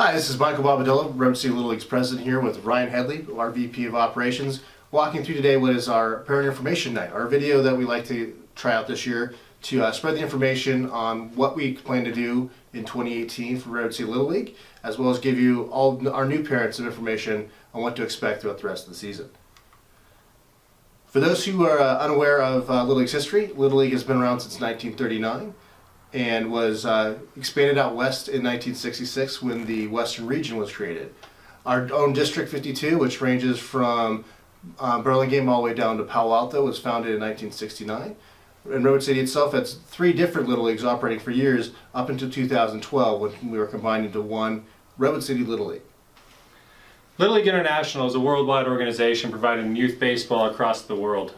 Hi, this is Michael Bobadilla, RWCLL Little League's president here with Ryan Headley, our VP of Operations, walking through today what is our Parent Information Night, our video that we like to try out this year to spread the information on what we plan to do in 2018 for RWCLL Little League, as well as give you all our new parents some information on what to expect throughout the rest of the season. For those who are unaware of Little League's history, Little League has been around since 1939. And was expanded out west in 1966 when the Western region was created. Our own District 52, which ranges from Burlingame all the way down to Palo Alto, was founded in 1969. And Redwood City itself had 3 different Little Leagues operating for years up until 2012 when we were combined into one Redwood City Little League. Little League International is a worldwide organization providing youth baseball across the world.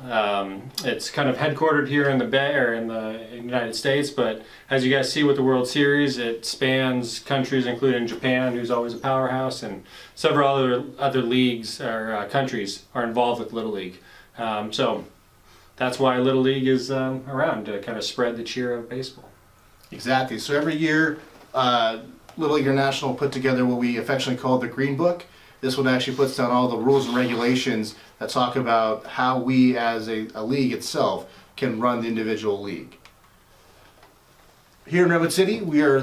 It's kind of headquartered here in the Bay or in the United States, but as you guys see with the World Series, it spans countries including Japan, who's always a powerhouse, and several other leagues or countries are involved with Little League. So that's why Little League is around, to kind of spread the cheer of baseball. Exactly. So every year, Little League International put together what we affectionately call the Green Book. This one actually puts down all the rules and regulations that talk about how we as a league itself can run the individual league. Here in Redwood City, we are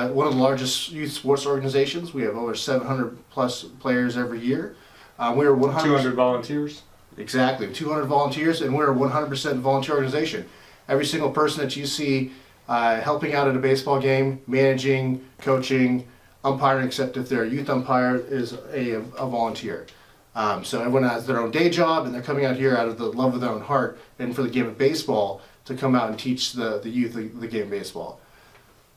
one of the largest youth sports organizations. We have over 700 plus players every year. We are 200 volunteers. Exactly, 200 volunteers, and we're a 100% volunteer organization. Every single person that you see helping out at a baseball game, managing, coaching, umpiring, except if they're a youth umpire, is a volunteer. So everyone has their own day job, and they're coming out here out of the love of their own heart and for the game of baseball to come out and teach the youth the game of baseball.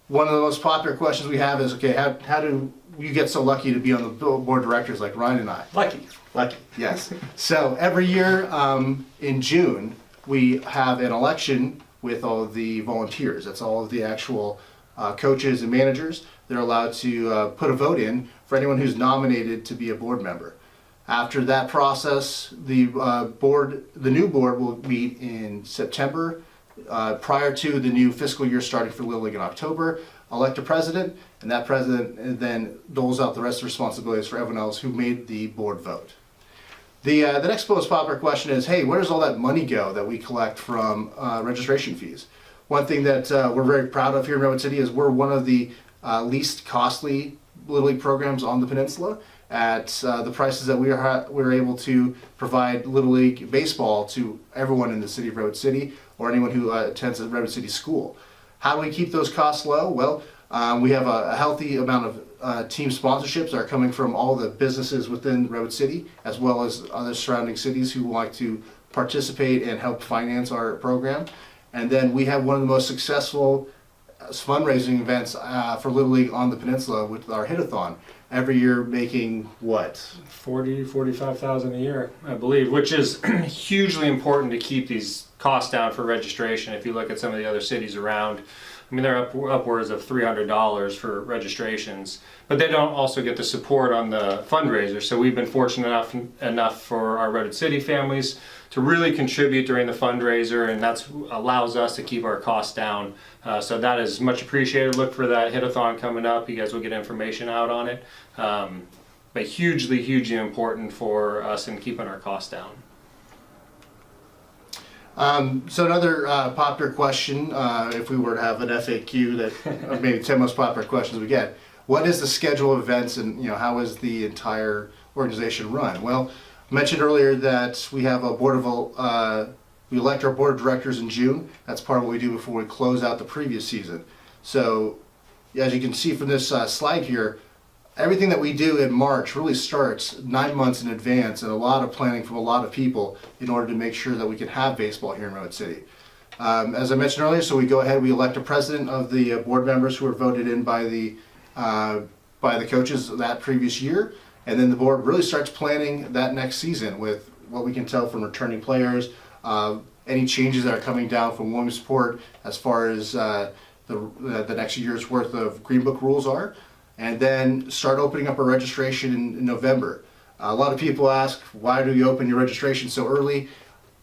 One of the most popular questions we have is, okay, how do you get so lucky to be on the board of directors like Ryan and I? Lucky. Yes. So every year in June, we have an election with all of the volunteers. That's all of the actual coaches and managers. They're allowed to put a vote in for anyone who's nominated to be a board member. After that process, the new board will meet in September, prior to the new fiscal year starting for Little League in October, elect a president, and that president then doles out the rest of the responsibilities for everyone else who made the board vote. The next most popular question is, hey, where does all that money go that we collect from registration fees? One thing that we're very proud of here in Redwood City is we're one of the least costly Little League programs on the peninsula at the prices that we're able to provide Little League baseball to everyone in the city of Redwood City or anyone who attends a Redwood City school. How do we keep those costs low? Well, we have a healthy amount of team sponsorships that are coming from all the businesses within Redwood City, as well as other surrounding cities who want to participate and help finance our program. And then we have one of the most successful fundraising events for Little League on the peninsula with our hit-a-thon. Every year making what? 45,000 a year, I believe, which is hugely important to keep these costs down for registration. If you look at some of the other cities around, I mean, they're upwards of $300 for registrations, but they don't also get the support on the fundraiser. So we've been fortunate enough for our Redwood City families to really contribute during the fundraiser, and that allows us to keep our costs down. So that is much appreciated. Look for that hit-a-thon coming up. You guys will get information out on it. But hugely important for us in keeping our costs down. So another popular question, if we were to have an FAQ that maybe 10 most popular questions we get, what is the schedule of events, and how is the entire organization run? Well, I mentioned earlier that we have a we elect our board of directors in June. That's part of what we do before we close out the previous season. So as you can see from this slide here, everything that we do in March really starts 9 months in advance, and a lot of planning from a lot of people in order to make sure that we can have baseball here in Redwood City. As I mentioned earlier, so we go ahead, we elect a president of the board members who are voted in by the coaches that previous year, and then the board really starts planning that next season with what we can tell from returning players, any changes that are coming down from Williamsport as far as the next year's worth of Green Book rules are, and then start opening up our registration in November. A lot of people ask, why do you open your registration so early?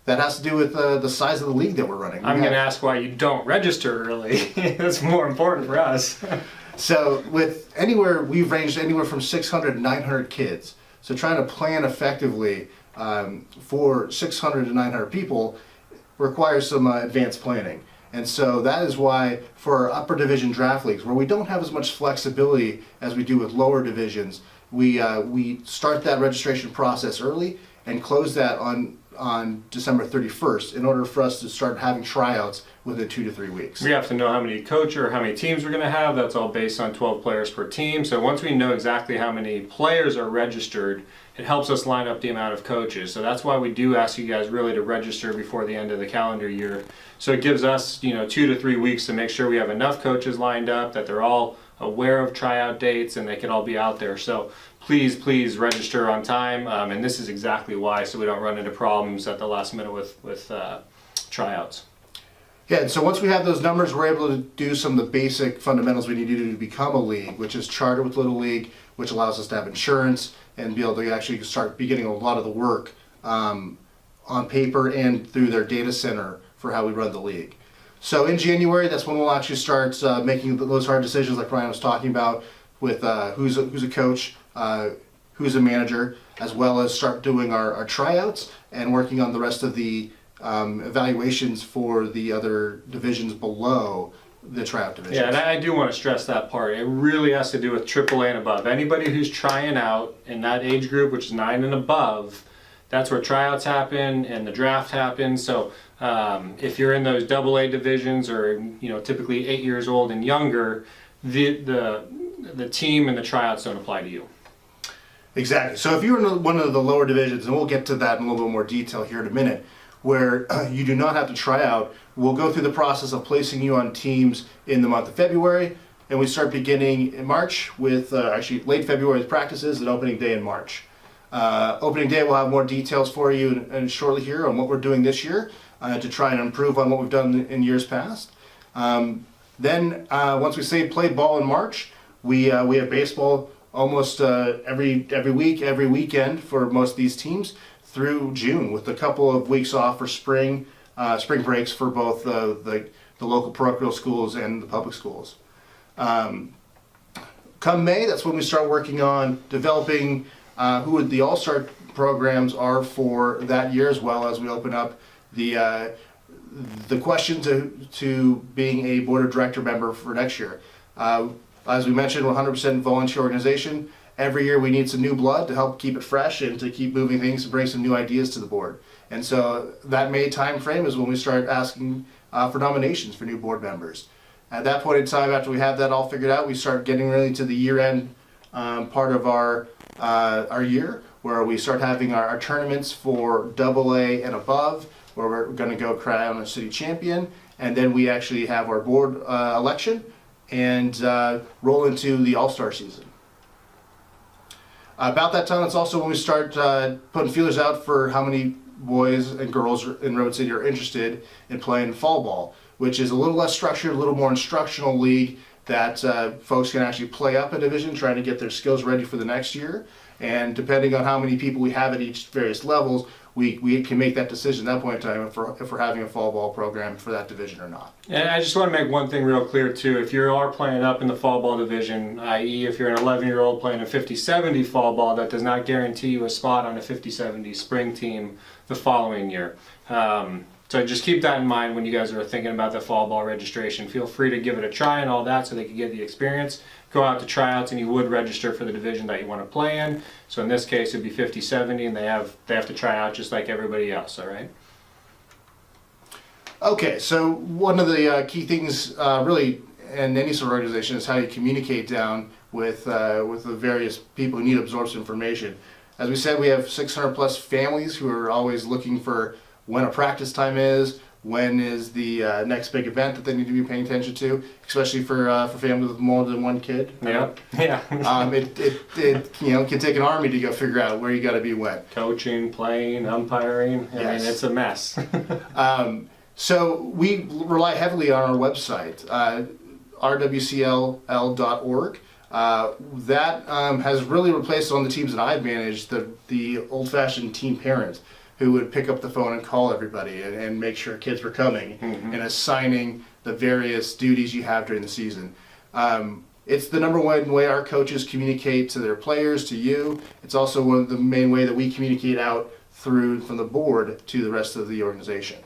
That has to do with the size of the league that we're running. I'm going to ask why you don't register early. That's more important for us. So we've ranged anywhere from 600 to 900 kids. So trying to plan effectively for 600 to 900 people requires some advanced planning. And so that is why for our upper division draft leagues, where we don't have as much flexibility as we do with lower divisions, we start that registration process early and close that on December 31st in order for us to start having tryouts within 2 to 3 weeks. We have to know how many coach or how many teams we're going to have. That's all based on 12 players per team. So once we know exactly how many players are registered, it helps us line up the amount of coaches. So that's why we do ask you guys really to register before the end of the calendar year. So it gives us, 2 to 3 weeks to make sure we have enough coaches lined up, that they're all aware of tryout dates and they can all be out there. So please register on time. And this is exactly why, so we don't run into problems at the last minute with tryouts. Yeah, and so once we have those numbers, we're able to do some of the basic fundamentals we need to do to become a league, which is charter with Little League, which allows us to have insurance and be able to actually start beginning a lot of the work on paper and through their data center for how we run the league. So in January, that's when we'll actually start making those hard decisions like Ryan was talking about with who's a coach, who's a manager, as well as start doing our tryouts and working on the rest of the evaluations for the other divisions below the tryout divisions. Yeah, and I do want to stress that part. It really has to do with AAA and above. Anybody who's trying out in that age group, which is 9 and above, that's where tryouts happen and the draft happens. So if you're in those AA divisions or typically 8 years old and younger, the team and the tryouts don't apply to you. Exactly. So if you're in one of the lower divisions, and we'll get to that in a little bit more detail here in a minute, where you do not have to try out, we'll go through the process of placing you on teams in the month of February, and we start beginning in March with actually late February with practices and opening day in March. Opening day, we'll have more details for you and shortly here on what we're doing this year to try and improve on what we've done in years past. Then once we say play ball in March, we have baseball almost every week, every weekend for most of these teams through June, with a couple of weeks off for spring breaks for both the local parochial schools and the public schools. Come May, that's when we start working on developing who the all-star programs are for that year, as well as we open up the question to being a board of director member for next year. As we mentioned, we're 100% volunteer organization. Every year we need some new blood to help keep it fresh and to keep moving things and bring some new ideas to the board. And so that May time frame is when we start asking for nominations for new board members. At that point in time, after we have that all figured out, we start getting really to the year-end part of our year, where we start having our tournaments for AA and above, where we're going to go crown a city champion, and then we actually have our board election and roll into the all-star season. About that time, it's also when we start putting feelers out for how many boys and girls in Road City are interested in playing fall ball, which is a little less structured, a little more instructional league that folks can actually play up a division, trying to get their skills ready for the next year. And depending on how many people we have at each various levels, we can make that decision at that point in time if we're having a fall ball program for that division or not. And I just want to make one thing real clear too. If you are playing up in the fall ball division, i.e. if you're an 11-year-old playing a 50-70 fall ball, that does not guarantee you a spot on a 50-70 spring team the following year. So just keep that in mind when you guys are thinking about the fall ball registration. Feel free to give it a try and all that so they can get the experience. Go out to tryouts and you would register for the division that you want to play in. So in this case it'd be 50-70 and they have to try out just like everybody else, all right? Okay, so one of the key things really in any sort of organization is how you communicate down with the various people who need to absorb some information. As we said, we have 600 plus families who are always looking for when a practice time is, when is the next big event that they need to be paying attention to, especially for families with more than one kid. Yeah. It can take an army to go figure out where you got to be when. Coaching, playing, umpiring. I mean, it's a mess. So we rely heavily on our website, RWCLL.org. That has really replaced on the teams that I've managed the old-fashioned team parent who would pick up the phone and call everybody and make sure kids were coming and assigning the various duties you have during the season. it's the number one way our coaches communicate to their players, to you. It's also one of the main way that we communicate out through from the board to the rest of the organization.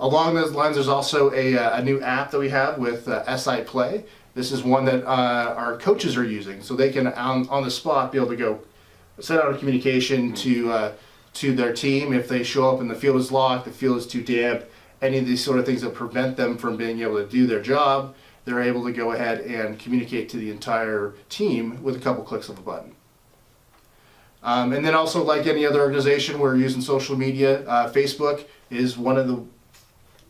Along those lines, there's also a new app that we have with SI Play. This is one that our coaches are using, so they can on the spot be able to go send out a communication to their team if they show up and the field is locked, the field is too damp, any of these sort of things that prevent them from being able to do their job. They're able to go ahead and communicate to the entire team with a couple clicks of a button. And then also, like any other organization, we're using social media. Facebook is one of the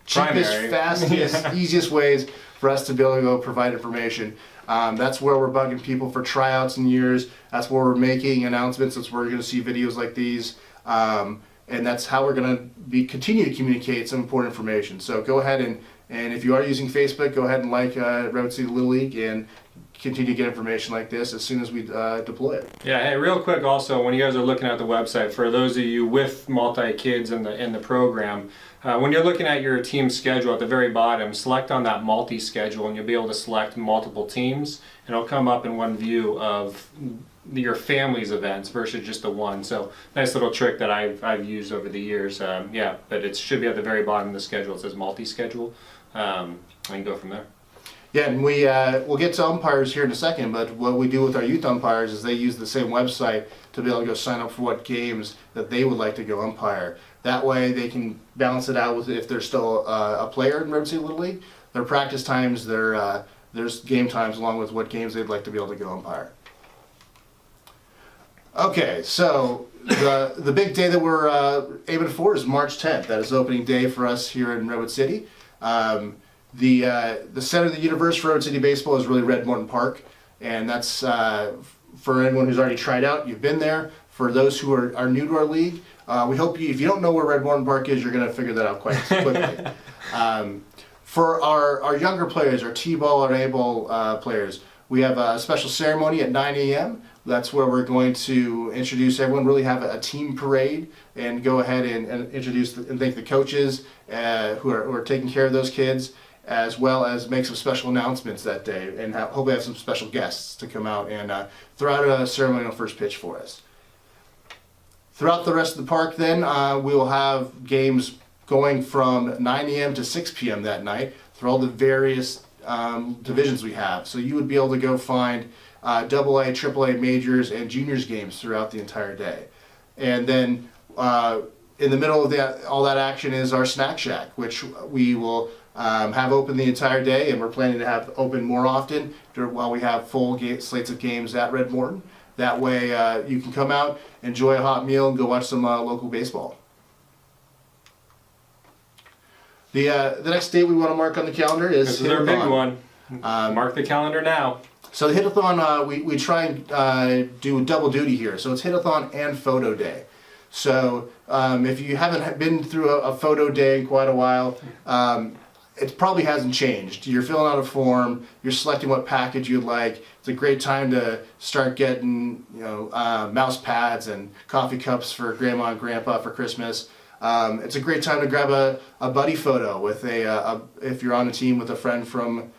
cheapest, fastest, easiest ways for us to be able to go provide information. That's where we're bugging people for tryouts in years. That's where we're making announcements. That's where you're going to see videos like these. And that's how we're going to continue to communicate some important information. So go ahead and if you are using Facebook, go ahead and like Redwood City Little League and continue to get information like this as soon as we deploy it. Yeah, hey, real quick also, when you guys are looking at the website, for those of you with multi-kids in the program, when you're looking at your team schedule at the very bottom, select on that multi-schedule and you'll be able to select multiple teams, and it'll come up in one view of your family's events versus just the one. So nice little trick that I've used over the years. Yeah, but it should be at the very bottom of the schedule. It says multi-schedule, and go from there. Yeah, and we'll get to umpires here in a second, but what we do with our youth umpires is they use the same website to be able to go sign up for what games that they would like to go umpire. That way they can balance it out with if they're still a player in Redwood City Little League, their practice times, there's game times along with what games they'd like to be able to go umpire. Okay, so the big day that we're aiming for is March 10th. That is opening day for us here in Redwood City. The center of the universe for Redwood City baseball is really Red Morton Park, and that's for anyone who's already tried out. You've been there. For those who are new to our league, we hope if you don't know where Red Morton Park is, you're going to figure that out quite quickly. For our younger players, our T-ball or A-ball players, we have a special ceremony at 9 a.m. That's where we're going to introduce everyone, really have a team parade, and go ahead and introduce and thank the coaches who are taking care of those kids, as well as make some special announcements that day, and hopefully have some special guests to come out and throw out a ceremonial first pitch for us. Throughout the rest of the park then, we will have games going from 9 a.m. to 6 p.m. that night through all the various divisions we have. So you would be able to go find AA, AAA majors, and juniors games throughout the entire day. And then in the middle of all that action is our snack shack, which we will have open the entire day, and we're planning to have open more often while we have full slates of games at Red Morton. That way you can come out, enjoy a hot meal, and go watch some local baseball. The next date we want to mark on the calendar is This is our big one. Mark the calendar now. So the Hit-a-thon, we try and do double duty here. So it's Hit-a-thon and photo day. So if you haven't been through a photo day in quite a while, it probably hasn't changed. You're filling out a form, you're selecting what package you'd like. It's a great time to start getting mouse pads and coffee cups for grandma and grandpa for Christmas. It's a great time to grab a buddy photo with if you're on a team with a friend from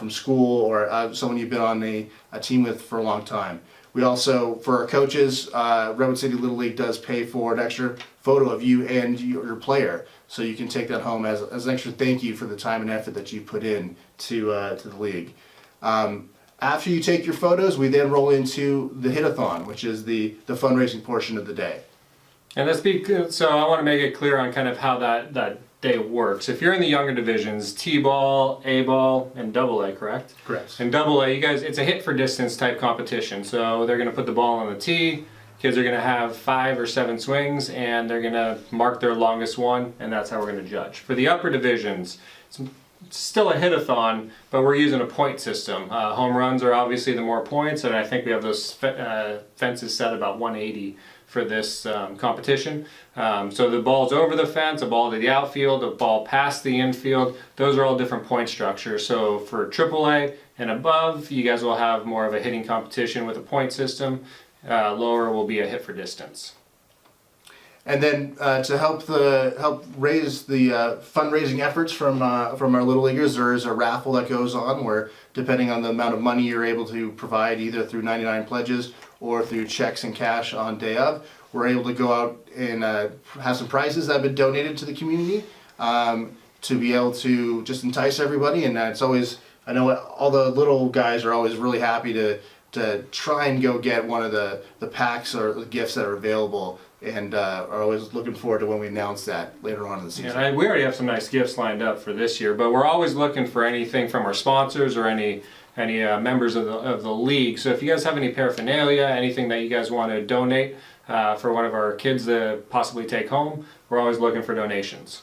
school, or someone you've been on a team with for a long time. We also, for our coaches, Redwood City Little League does pay for an extra photo of you and your player, so you can take that home as an extra thank you for the time and effort that you put in to the league. After you take your photos, we then roll into the Hit-a-thon, which is the fundraising portion of the day. And so I want to make it clear on kind of how that day works. If you're in the younger divisions, T-ball, A-ball, and AA, correct? Correct. And AA, you guys, it's a hit for distance type competition. So they're going to put the ball on the tee. Kids are going to have 5 or 7 swings, and they're going to mark their longest one, and that's how we're going to judge. For the upper divisions, it's still a hit-a-thon, but we're using a point system. Home runs are obviously the more points, and I think we have those fences set about 180 for this competition. So the ball's over the fence, a ball to the outfield, a ball past the infield. Those are all different point structures. So for AAA and above, you guys will have more of a hitting competition with a point system. Lower will be a hit for distance. And then to help raise the fundraising efforts from our Little Leaguers, there is a raffle that goes on where, depending on the amount of money you're able to provide, either through 99 pledges or through checks and cash on day of, we're able to go out and have some prizes that have been donated to the community to be able to just entice everybody. And it's always, I know all the little guys are always really happy to try and go get one of the packs or the gifts that are available, and are always looking forward to when we announce that later on in the season. Yeah, we already have some nice gifts lined up for this year, but we're always looking for anything from our sponsors or any members of the league. So if you guys have any paraphernalia, anything that you guys want to donate for one of our kids to possibly take home, we're always looking for donations.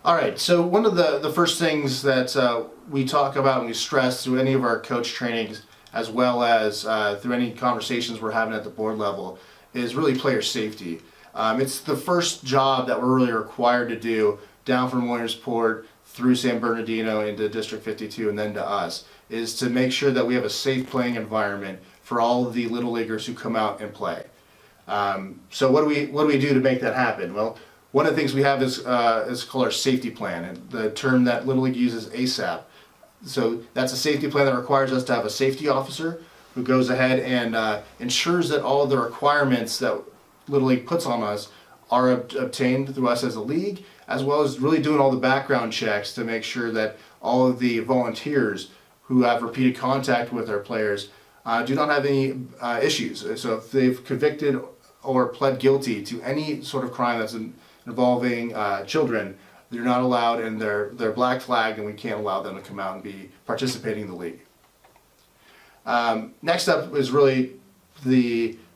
All right, so one of the first things that we talk about and we stress through any of our coach trainings, as well as through any conversations we're having at the board level, is really player safety. It's the first job that we're really required to do down from Williamsport through San Bernardino into District 52 and then to us, is to make sure that we have a safe playing environment for all of the Little Leaguers who come out and play. So what do we do to make that happen? Well, one of the things we have is called our safety plan, and the term that Little League uses, ASAP. So that's a safety plan that requires us to have a safety officer who goes ahead and ensures that all of the requirements that Little League puts on us are obtained through us as a league, as well as really doing all the background checks to make sure that all of the volunteers who have repeated contact with our players do not have any issues. So if they've convicted or pled guilty to any sort of crime that's involving children, they're not allowed, and they're black flagged, and we can't allow them to come out and be participating in the league. Next up is really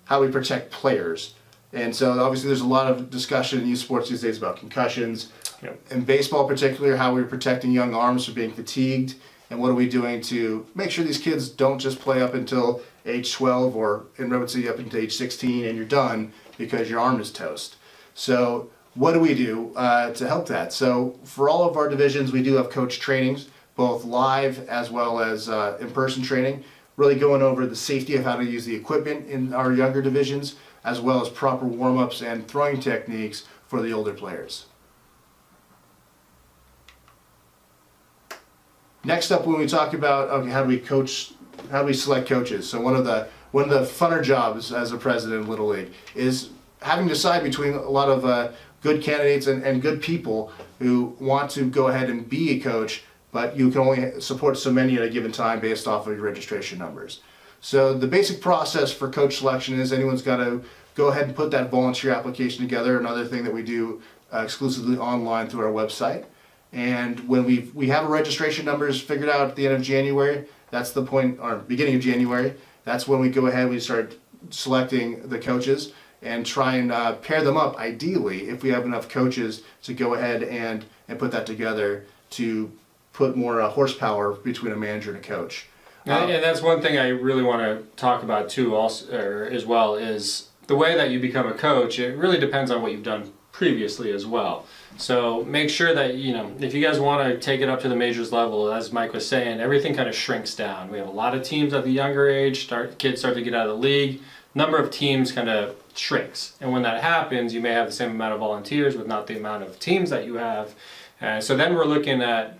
how we protect players. And so obviously there's a lot of discussion in youth sports these days about concussions. Yep. In baseball particularly, how we're protecting young arms from being fatigued, and what are we doing to make sure these kids don't just play up until age 12 or in residency up until age 16 and you're done because your arm is toast. So what do we do to help that? So for all of our divisions, we do have coach trainings, both live as well as in-person training, really going over the safety of how to use the equipment in our younger divisions, as well as proper warm-ups and throwing techniques for the older players. Next up, when we talk about how do we select coaches? So one of the funner jobs as a president of Little League is having to decide between a lot of good candidates and good people who want to go ahead and be a coach, but you can only support so many at a given time based off of your registration numbers. So the basic process for coach selection is anyone's got to go ahead and put that volunteer application together. Another thing that we do exclusively online through our website. And when we have our registration numbers figured out at the end of January, that's the point, or beginning of January, that's when we go ahead, we start selecting the coaches and try and pair them up, ideally, if we have enough coaches to go ahead and put that together to put more horsepower between a manager and a coach. And that's one thing I really want to talk about too, also, as well, is the way that you become a coach. It really depends on what you've done previously as well. So make sure that, if you guys want to take it up to the majors level, as Mike was saying, everything kind of shrinks down. We have a lot of teams at the younger age, kids start to get out of the league, number of teams kind of shrinks. And when that happens, you may have the same amount of volunteers with not the amount of teams that you have. So then we're looking at,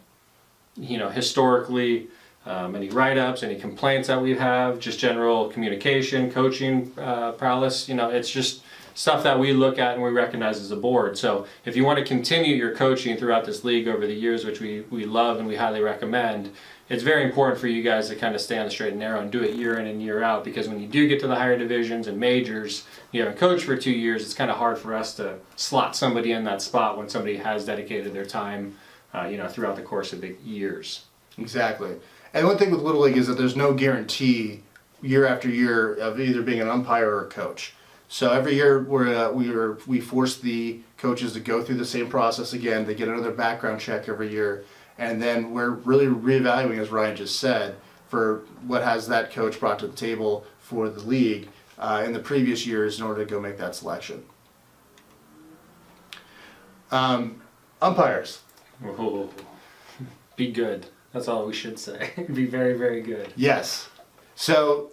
historically, any write-ups, any complaints that we have, just general communication, coaching prowess. It's just stuff that we look at and we recognize as a board. So if you want to continue your coaching throughout this league over the years, which we love and we highly recommend, it's very important for you guys to kind of stay on the straight and narrow and do it year in and year out, because when you do get to the higher divisions and majors, you haven't coached for 2 years, it's kind of hard for us to slot somebody in that spot when somebody has dedicated their time throughout the course of the years. Exactly. And one thing with Little League is that there's no guarantee year after year of either being an umpire or a coach. So every year we force the coaches to go through the same process again. They get another background check every year, and then we're really reevaluating, as Ryan just said, for what has that coach brought to the table for the league in the previous years in order to go make that selection. Umpires. Oh, be good. That's all we should say. Be very, very good. Yes. So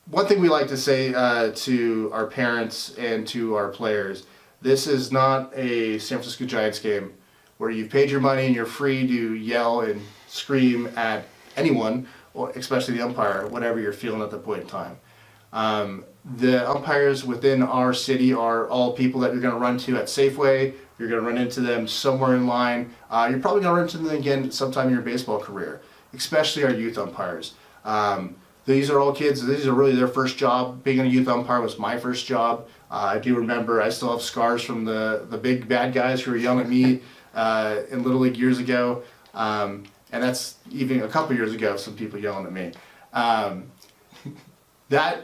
one thing we like to say to our parents and to our players, this is not a San Francisco Giants game where you've paid your money and you're free to yell and scream at anyone, or especially the umpire, whatever you're feeling at the point in time. The umpires within our city are all people that you're going to run to at Safeway. You're going to run into them somewhere in line. You're probably going to run into them again sometime in your baseball career, especially our youth umpires. These are all kids. These are really their first job. Being a youth umpire was my first job. I do remember, I still have scars from the big bad guys who were yelling at me in Little League years ago. And that's even a couple years ago, some people yelling at me. That's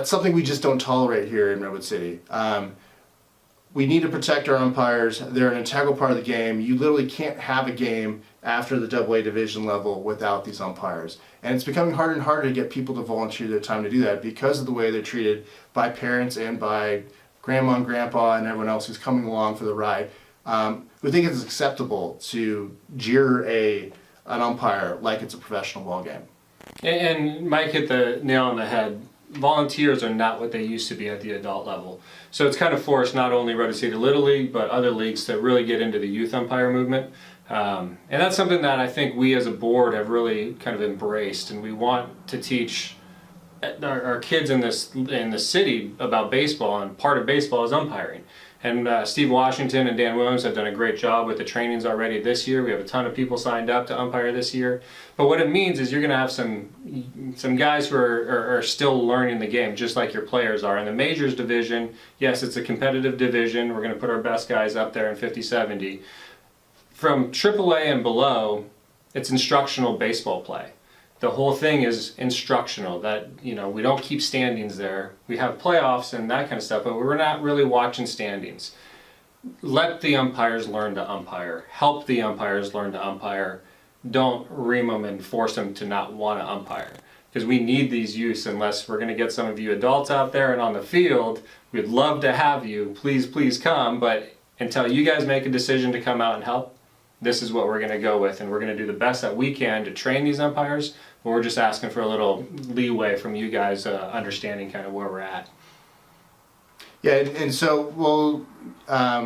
something we just don't tolerate here in Redwood City. We need to protect our umpires. They're an integral part of the game. You literally can't have a game after the AA division level without these umpires. And it's becoming harder and harder to get people to volunteer their time to do that because of the way they're treated by parents and by grandma and grandpa and everyone else who's coming along for the ride. We think it's acceptable to jeer an umpire like it's a professional ball game. And Mike hit the nail on the head. Volunteers are not what they used to be at the adult level. So it's kind of forced not only Redwood City Little League, but other leagues to really get into the youth umpire movement. And that's something that I think we as a board have really kind of embraced, and we want to teach our kids in the city about baseball, and part of baseball is umpiring. And Steve Washington and Dan Williams have done a great job with the trainings already this year. We have a ton of people signed up to umpire this year. But what it means is you're going to have some guys who are still learning the game, just like your players are. In the majors division, yes, it's a competitive division. We're going to put our best guys up there in 50-70. From AAA and below, it's instructional baseball play. The whole thing is instructional, that, you know, we don't keep standings there. We have playoffs and that kind of stuff, but we're not really watching standings. Let the umpires learn to umpire. Help the umpires learn to umpire. Don't ream them and force them to not want to umpire. Because we need these youths, unless we're going to get some of you adults out there and on the field. We'd love to have you. Please, please come. But until you guys make a decision to come out and help, this is what we're going to go with. And we're going to do the best that we can to train these umpires. But we're just asking for a little leeway from you guys, understanding kind of where we're at. Yeah, and so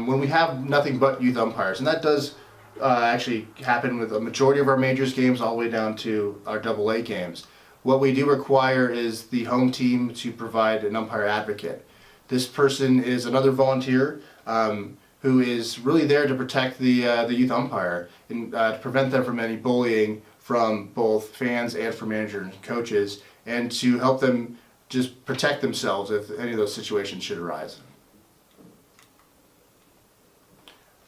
when we have nothing but youth umpires, and that does actually happen with a majority of our majors games all the way down to our AA games, what we do require is the home team to provide an umpire advocate. This person is another volunteer who is really there to protect the youth umpire and to prevent them from any bullying from both fans and from managers and coaches, and to help them just protect themselves if any of those situations should arise.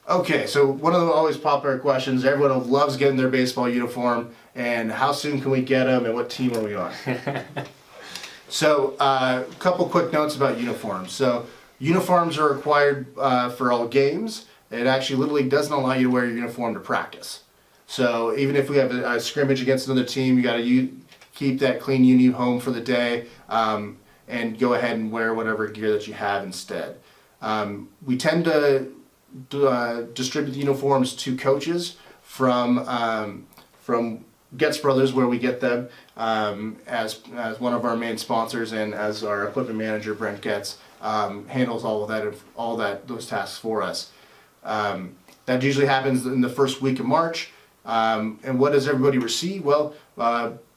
Okay, so one of the always popular questions, everyone loves getting their baseball uniform, and how soon can we get them, and what team are we on? So a couple quick notes about uniforms. So uniforms are required for all games. It actually, Little League doesn't allow you to wear your uniform to practice. So even if we have a scrimmage against another team, you got to keep that clean uni home for the day and go ahead and wear whatever gear that you have instead. We tend to distribute the uniforms to coaches from Getz Brothers, where we get them as one of our main sponsors, and as our equipment manager Brent Getz handles those tasks for us. That usually happens in the first week of March. And what does everybody receive? Well,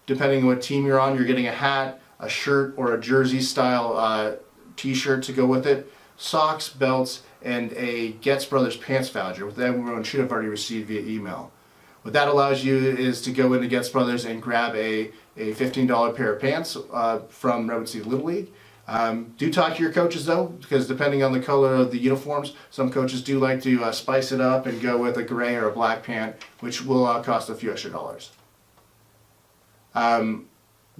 depending on what team you're on, you're getting a hat, a shirt, or a jersey style t-shirt to go with it, socks, belts, and a Getz Brothers pants voucher, which everyone should have already received via email. What that allows you is to go into Getz Brothers and grab a $15 pair of pants from Redwood City Little League. Do talk to your coaches though, because depending on the color of the uniforms, some coaches do like to spice it up and go with a gray or a black pant, which will cost a few extra dollars. One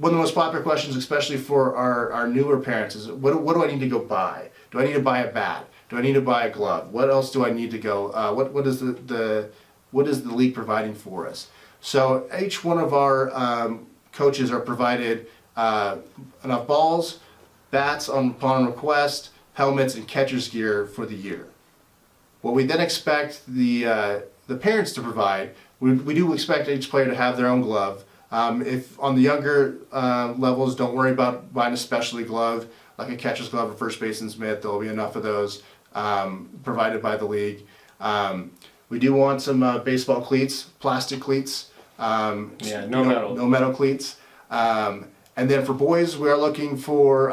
of the most popular questions, especially for our newer parents, is what do I need to go buy? Do I need to buy a bat? Do I need to buy a glove? What else do I need to go? What is the league providing for us? So each one of our coaches are provided enough balls, bats upon request, helmets, and catcher's gear for the year. What we then expect the parents to provide, we do expect each player to have their own glove, If on the younger levels, don't worry about buying a specialty glove like a catcher's glove or first baseman's mitt. There'll be enough of those provided by the league. We do want some baseball cleats, plastic cleats. No metal. No metal cleats. And then for boys, we are looking for,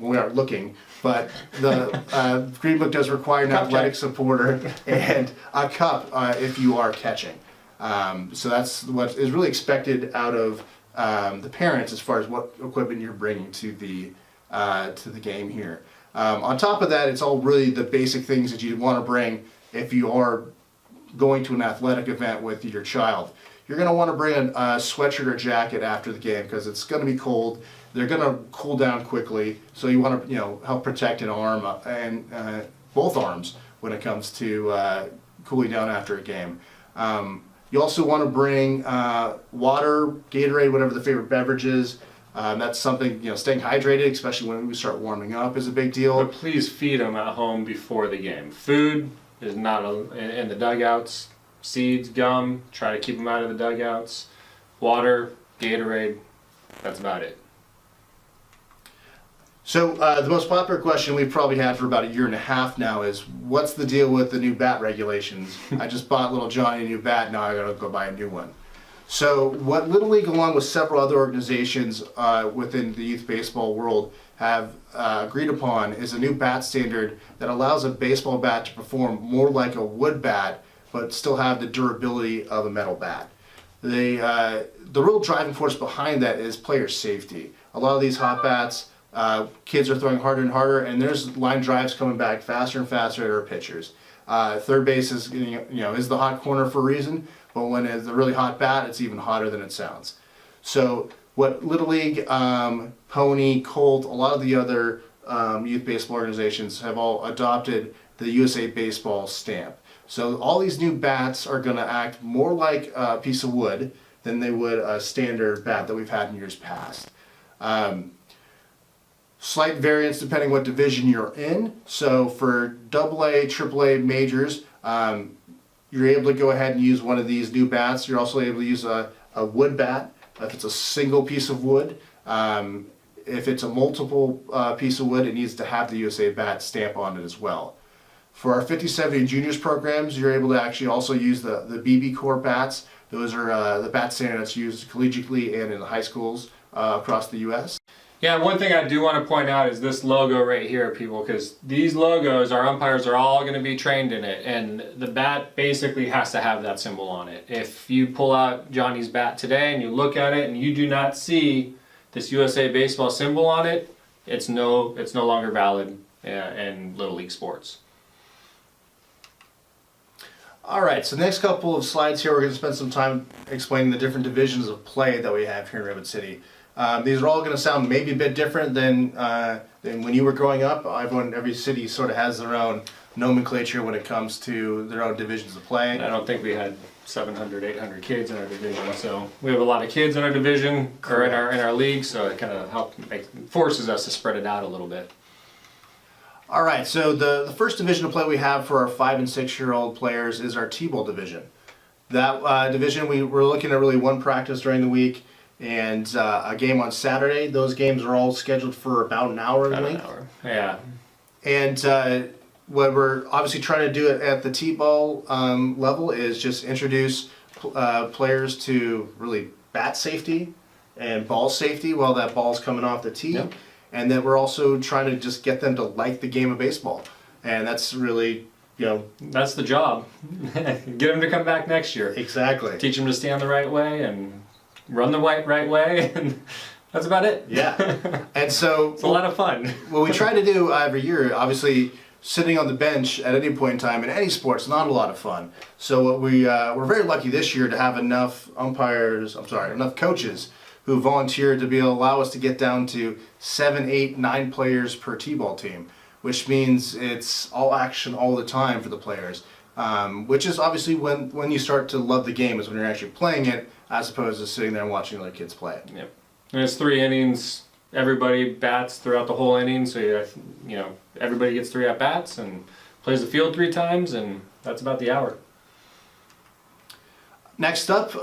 we aren't looking, but the Green Book does require an athletic supporter and a cup if you are catching. So that's what is really expected out of the parents as far as what equipment you're bringing to the game here. On top of that, it's all really the basic things that you want to bring if you are going to an athletic event with your child. You're going to want to bring a sweatshirt or jacket after the game because it's going to be cold. They're going to cool down quickly, so you want to help protect an arm and both arms when it comes to cooling down after a game. You also want to bring water, Gatorade, whatever the favorite beverage is. That's something, staying hydrated, especially when we start warming up, is a big deal. But please feed them at home before the game. Food is not in the dugouts. Seeds, gum, try to keep them out of the dugouts. Water, Gatorade, that's about it. So the most popular question we've probably had for about a year and a half now is, what's the deal with the new bat regulations? I just bought little Johnny a new bat, now I gotta go buy a new one. So what Little League, along with several other organizations within the youth baseball world, have agreed upon is a new bat standard that allows a baseball bat to perform more like a wood bat, but still have the durability of a metal bat. The real driving force behind that is player safety. A lot of these hot bats, kids are throwing harder and harder, and there's line drives coming back faster and faster at our pitchers. Third base is the hot corner for a reason, but when it's a really hot bat, it's even hotter than it sounds. So what Little League, Pony, Colt, a lot of the other youth baseball organizations have all adopted the USA Baseball stamp. So all these new bats are going to act more like a piece of wood than they would a standard bat that we've had in years past. Slight variance depending what division you're in. So for AA, AAA majors, you're able to go ahead and use one of these new bats. You're also able to use a wood bat if it's a single piece of wood. If it's a multiple piece of wood, it needs to have the USA Bat stamp on it as well. For our 50-70 juniors programs, you're able to actually also use the BB Core bats. Those are the bat standard that's used collegiately and in the high schools across the U.S. Yeah, one thing I do want to point out is this logo right here, people, because these logos, our umpires are all going to be trained in it, and the bat basically has to have that symbol on it. If you pull out Johnny's bat today and you look at it and you do not see this USA Baseball symbol on it, it's no longer valid in Little League sports. All right, so the next couple of slides here, we're going to spend some time explaining the different divisions of play that we have here in Redwood City. These are all going to sound maybe a bit different than when you were growing up. Every city sort of has their own nomenclature when it comes to their own divisions of play. I don't think we had 700, 800 kids in our division, so we have a lot of kids in our division or in our league, so it kind of forces us to spread it out a little bit. All right, so the first division of play we have for our 5- and 6-year-old players is our T-ball division. That division, we're looking at really one practice during the week and a game on Saturday. Those games are all scheduled for about an hour a week. Yeah. And what we're obviously trying to do at the T-ball level is just introduce players to really bat safety and ball safety while that ball's coming off the tee. Yep. And then we're also trying to just get them to like the game of baseball. And that's really, that's the job. Get them to come back next year. Exactly. Teach them to stand the right way and run the right way, and that's about it. Yeah. And so it's a lot of fun. What we try to do every year, obviously sitting on the bench at any point in time in any sport is not a lot of fun. So what we're very lucky this year to have enough coaches who volunteered to be able to allow us to get down to 7, 8, 9 players per T-ball team, which means it's all action all the time for the players. Which is obviously when you start to love the game is when you're actually playing it, as opposed to sitting there and watching other kids play it. Yep. And it's 3 innings. Everybody bats throughout the whole inning, so everybody gets 3 at bats and plays the field 3 times, and that's about the hour. Next up,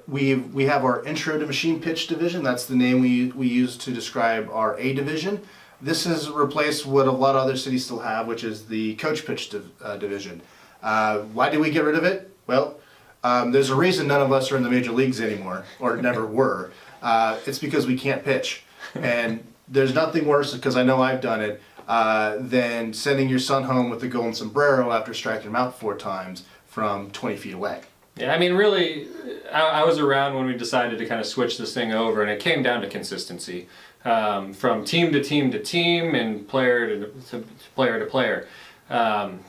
we have our Intro to Machine Pitch division. That's the name we use to describe our A division. This has replaced what a lot of other cities still have, which is the Coach Pitch division. Why did we get rid of it? Well, there's a reason none of us are in the major leagues anymore, or never were. It's because we can't pitch. And there's nothing worse, because I know I've done it, than sending your son home with the golden sombrero after striking him out 4 times from 20 feet away. Yeah, I mean, really, I was around when we decided to kind of switch this thing over, and it came down to consistency. From team to team to team and player to player to player.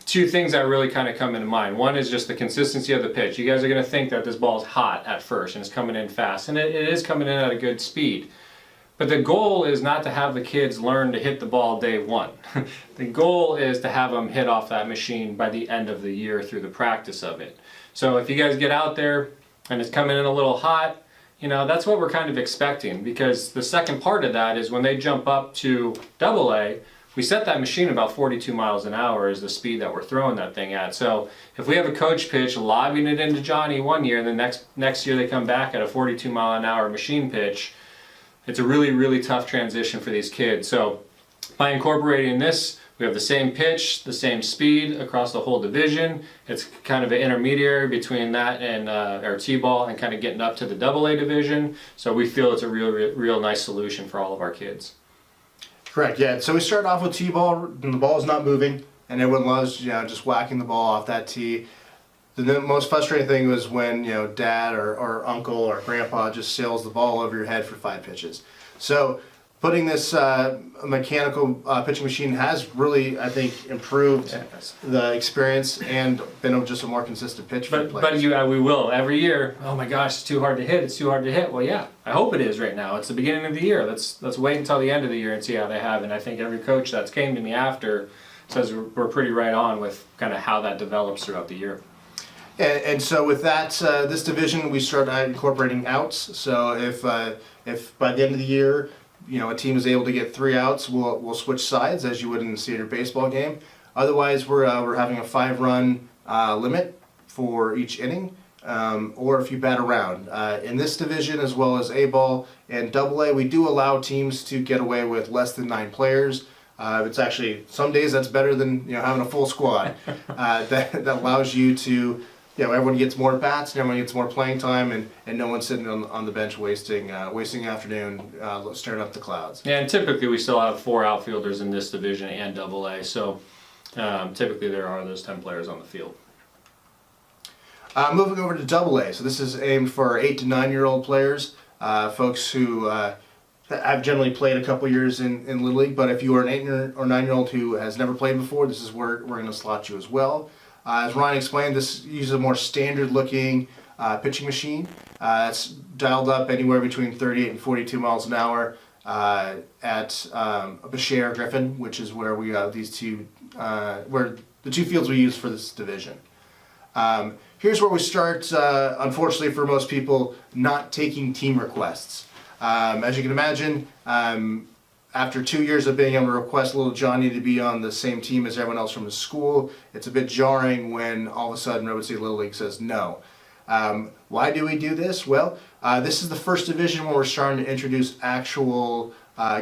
2 things that really kind of come into mind. One is just the consistency of the pitch. You guys are going to think that this ball's hot at first and it's coming in fast, and it is coming in at a good speed. But the goal is not to have the kids learn to hit the ball day 1. The goal is to have them hit off that machine by the end of the year through the practice of it. So if you guys get out there and it's coming in a little hot, you know, that's what we're kind of expecting, because the second part of that is when they jump up to AA, we set that machine about 42 miles an hour is the speed that we're throwing that thing at. So if we have a coach pitch lobbing it into Johnny one year, and the next year they come back at a 42 mile an hour machine pitch, it's a really, really tough transition for these kids. So by incorporating this, we have the same pitch, the same speed across the whole division. It's kind of an intermediary between that and our T-ball and kind of getting up to the AA division. So we feel it's a real nice solution for all of our kids. Correct, yeah. So we started off with T-ball, and the ball's not moving, and everyone loves, you know, just whacking the ball off that tee. The most frustrating thing was when, you know, dad or uncle or grandpa just sails the ball over your head for 5 pitches. So putting this mechanical pitching machine has really, I think, improved the experience and been just a more consistent pitch for players. But we will every year. Oh my gosh, it's too hard to hit. It's too hard to hit. Well, yeah, I hope it is right now. It's the beginning of the year. Let's wait until the end of the year and see how they have. And I think every coach that's came to me after says we're pretty right on with kind of how that develops throughout the year. And so with that, this division, we started incorporating outs. So if by the end of the year, you know, a team is able to get 3 outs, we'll switch sides as you would in a senior baseball game. Otherwise, we're having a 5-run limit for each inning, or if you bat around. In this division, as well as A-ball and AA, we do allow teams to get away with less than 9 players. It's actually, some days that's better than, you know, having a full squad. That allows you to, you know, everyone gets more bats and everyone gets more playing time, and no one's sitting on the bench wasting afternoon staring up the clouds. Yeah, and typically we still have 4 outfielders in this division and AA, so typically there are those 10 players on the field. Moving over to AA, so this is aimed for 8 to 9-year-old players, folks who have generally played a couple years in Little League, but if you are an 8 or 9-year-old who has never played before, this is where we're going to slot you as well. As Ryan explained, this uses a more standard-looking pitching machine. It's dialed up anywhere between 38 and 42 miles an hour at Bashir Griffin, which is where we have these where the 2 fields we use for this division. Here's where we start, unfortunately for most people, not taking team requests. As you can imagine, after 2 years of being able to request little Johnny to be on the same team as everyone else from his school, it's a bit jarring when all of a sudden Redwood City Little League says no. Why do we do this? Well, this is the first division where we're starting to introduce actual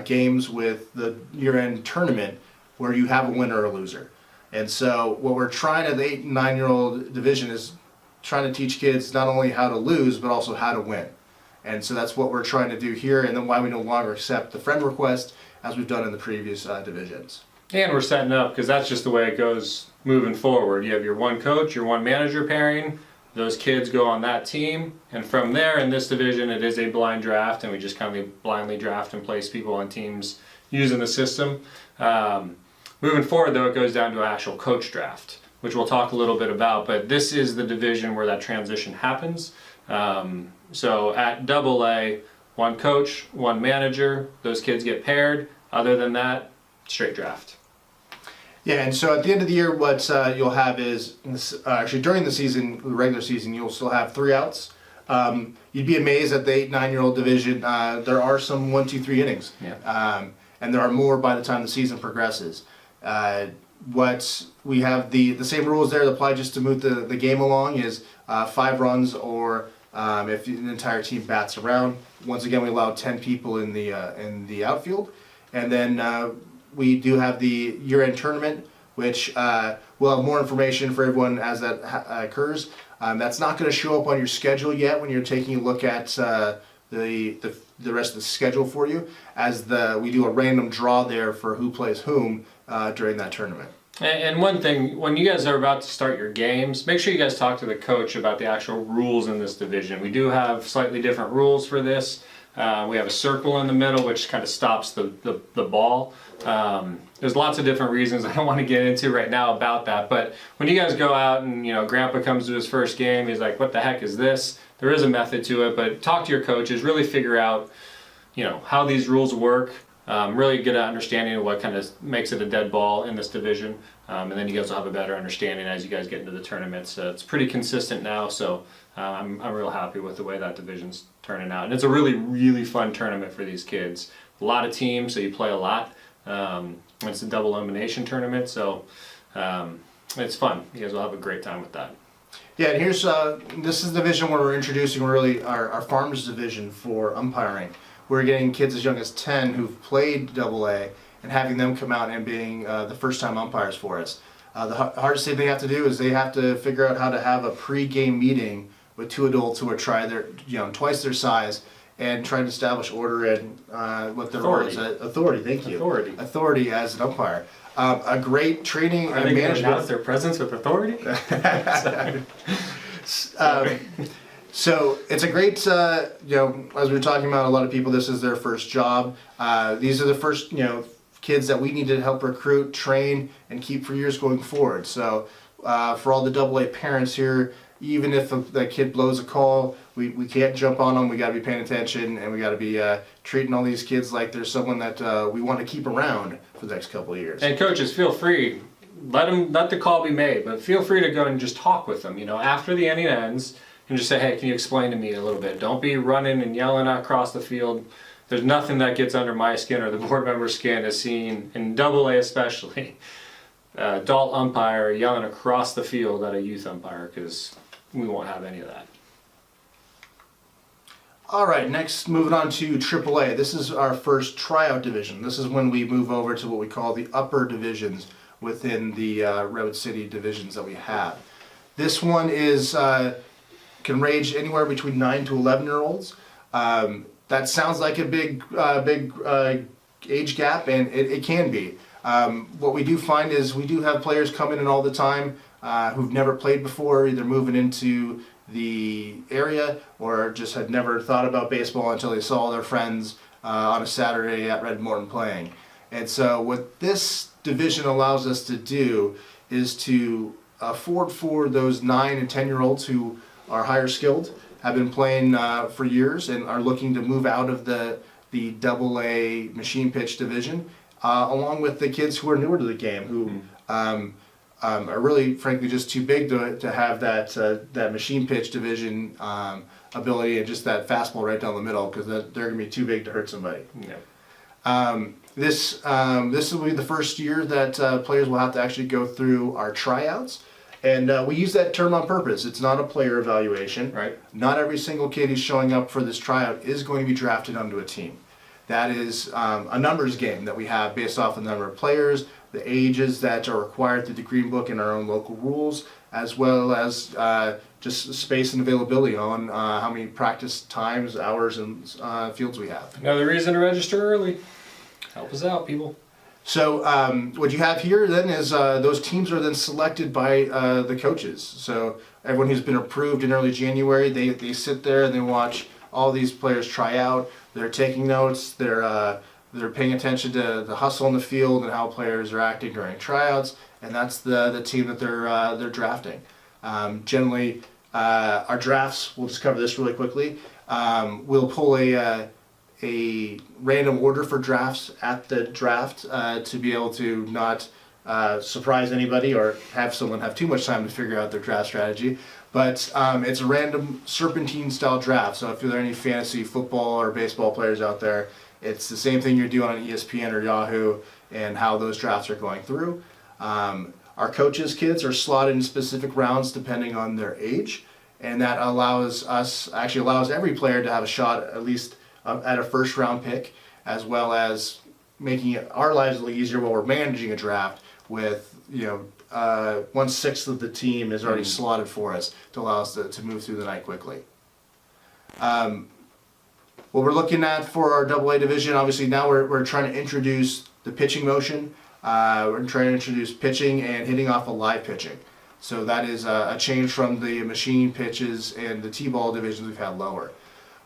games with the year-end tournament where you have a winner or a loser. And so what we're trying at the 8 and 9-year-old division is trying to teach kids not only how to lose, but also how to win. And so that's what we're trying to do here, and then why we no longer accept the friend request as we've done in the previous divisions. And we're setting up, because that's just the way it goes moving forward. You have your 1 coach, your 1 manager pairing, those kids go on that team, and from there in this division it is a blind draft, and we just kind of blindly draft and place people on teams using the system. Moving forward though, it goes down to an actual coach draft, which we'll talk a little bit about, but this is the division where that transition happens. So at AA, 1 coach, 1 manager, those kids get paired. Other than that, straight draft. Yeah, and so at the end of the year, what you'll have is, actually during the season, the regular season, you'll still have 3 outs. You'd be amazed at the 8, 9-year-old division. There are some 1, 2, 3 innings. Yeah. And there are more by the time the season progresses. What we have the same rules there that apply just to move the game along is 5 runs, or if the entire team bats around. Once again, we allow 10 people in the outfield. And then we do have the year-end tournament, which we'll have more information for everyone as that occurs. That's not going to show up on your schedule yet when you're taking a look at the rest of the schedule for you, as we do a random draw there for who plays whom during that tournament. And one thing, when you guys are about to start your games, make sure you guys talk to the coach about the actual rules in this division. We do have slightly different rules for this. We have a circle in the middle, which kind of stops the ball. There's lots of different reasons I don't want to get into right now about that. But when you guys go out and, Grandpa comes to his first game, he's like, what the heck is this? There is a method to it, but talk to your coaches, really figure out, how these rules work. Really get an understanding of what kind of makes it a dead ball in this division. And then you guys will have a better understanding as you guys get into the tournaments. It's pretty consistent now, so I'm real happy with the way that division's turning out. And it's a really, really fun tournament for these kids. A lot of teams, so you play a lot. It's a double elimination tournament, so it's fun. You guys will have a great time with that. Yeah, and here's this is the division where we're introducing really our farmers division for umpiring. We're getting kids as young as 10 who've played AA and having them come out and being the first time umpires for us. The hardest thing they have to do is they have to figure out how to have a pre-game meeting with 2 adults who are twice their size, and try to establish order and what their role is. Authority, thank you. Authority as an umpire. A great training and management. Are they going to announce their presence with authority? So it's a great, as we were talking about, a lot of people, this is their first job. These are the first, kids that we need to help recruit, train, and keep for years going forward. So for all the AA parents here, even if the kid blows a call, we can't jump on them. We got to be paying attention, and we got to be treating all these kids like there's someone that we want to keep around for the next couple of years. And coaches, feel free. Let the call be made, but feel free to go and just talk with them. After the inning ends, and just say, hey, can you explain to me a little bit? Don't be running and yelling across the field. There's nothing that gets under my skin or the board member's skin as seen in AA especially. Adult umpire yelling across the field at a youth umpire, because we won't have any of that. All right, next moving on to AAA. This is our first tryout division. This is when we move over to what we call the upper divisions within the Redwood City divisions that we have. This one is can range anywhere between 9 to 11-year-olds. That sounds like a big age gap, and it can be. What we do find is we do have players coming in all the time who've never played before, either moving into the area or just had never thought about baseball until they saw their friends on a Saturday at Red Morton playing. And so what this division allows us to do is to afford for those 9 and 10-year-olds who are higher skilled, have been playing for years, and are looking to move out of the AA machine pitch division, along with the kids who are newer to the game, who are really, frankly, just too big to have that machine pitch division ability and just that fastball right down the middle, because they're going to be too big to hurt somebody. Yeah. This will be the first year that players will have to actually go through our tryouts. And we use that term on purpose. It's not a player evaluation. Right. Not every single kid who's showing up for this tryout is going to be drafted onto a team. That is a numbers game that we have based off the number of players, the ages that are required through the Green Book and our own local rules, as well as just space and availability on how many practice times, hours, and fields we have. Another reason to register early. Help us out, people. So what you have here then is those teams are then selected by the coaches. So everyone who's been approved in early January, they sit there and they watch all these players try out. They're taking notes. They're paying attention to the hustle in the field and how players are acting during tryouts, and that's the team that they're drafting. Generally, our drafts. We'll just cover this really quickly. We'll pull a random order for drafts at the draft to be able to not surprise anybody or have someone have too much time to figure out their draft strategy. But it's a random serpentine style draft. So if there are any fantasy football or baseball players out there, it's the same thing you're doing on ESPN or Yahoo and how those drafts are going through. Our coaches' kids are slotted in specific rounds depending on their age. and that allows every player to have a shot at least at a first round pick, as well as making it our lives a little easier while we're managing a draft with 1/6 of the team is already slotted for us to allow us to move through the night quickly. What we're looking at for our AA division, obviously now we're trying to introduce the pitching motion. We're trying to introduce pitching and hitting off of live pitching. So that is a change from the machine pitches and the T-ball divisions we've had lower.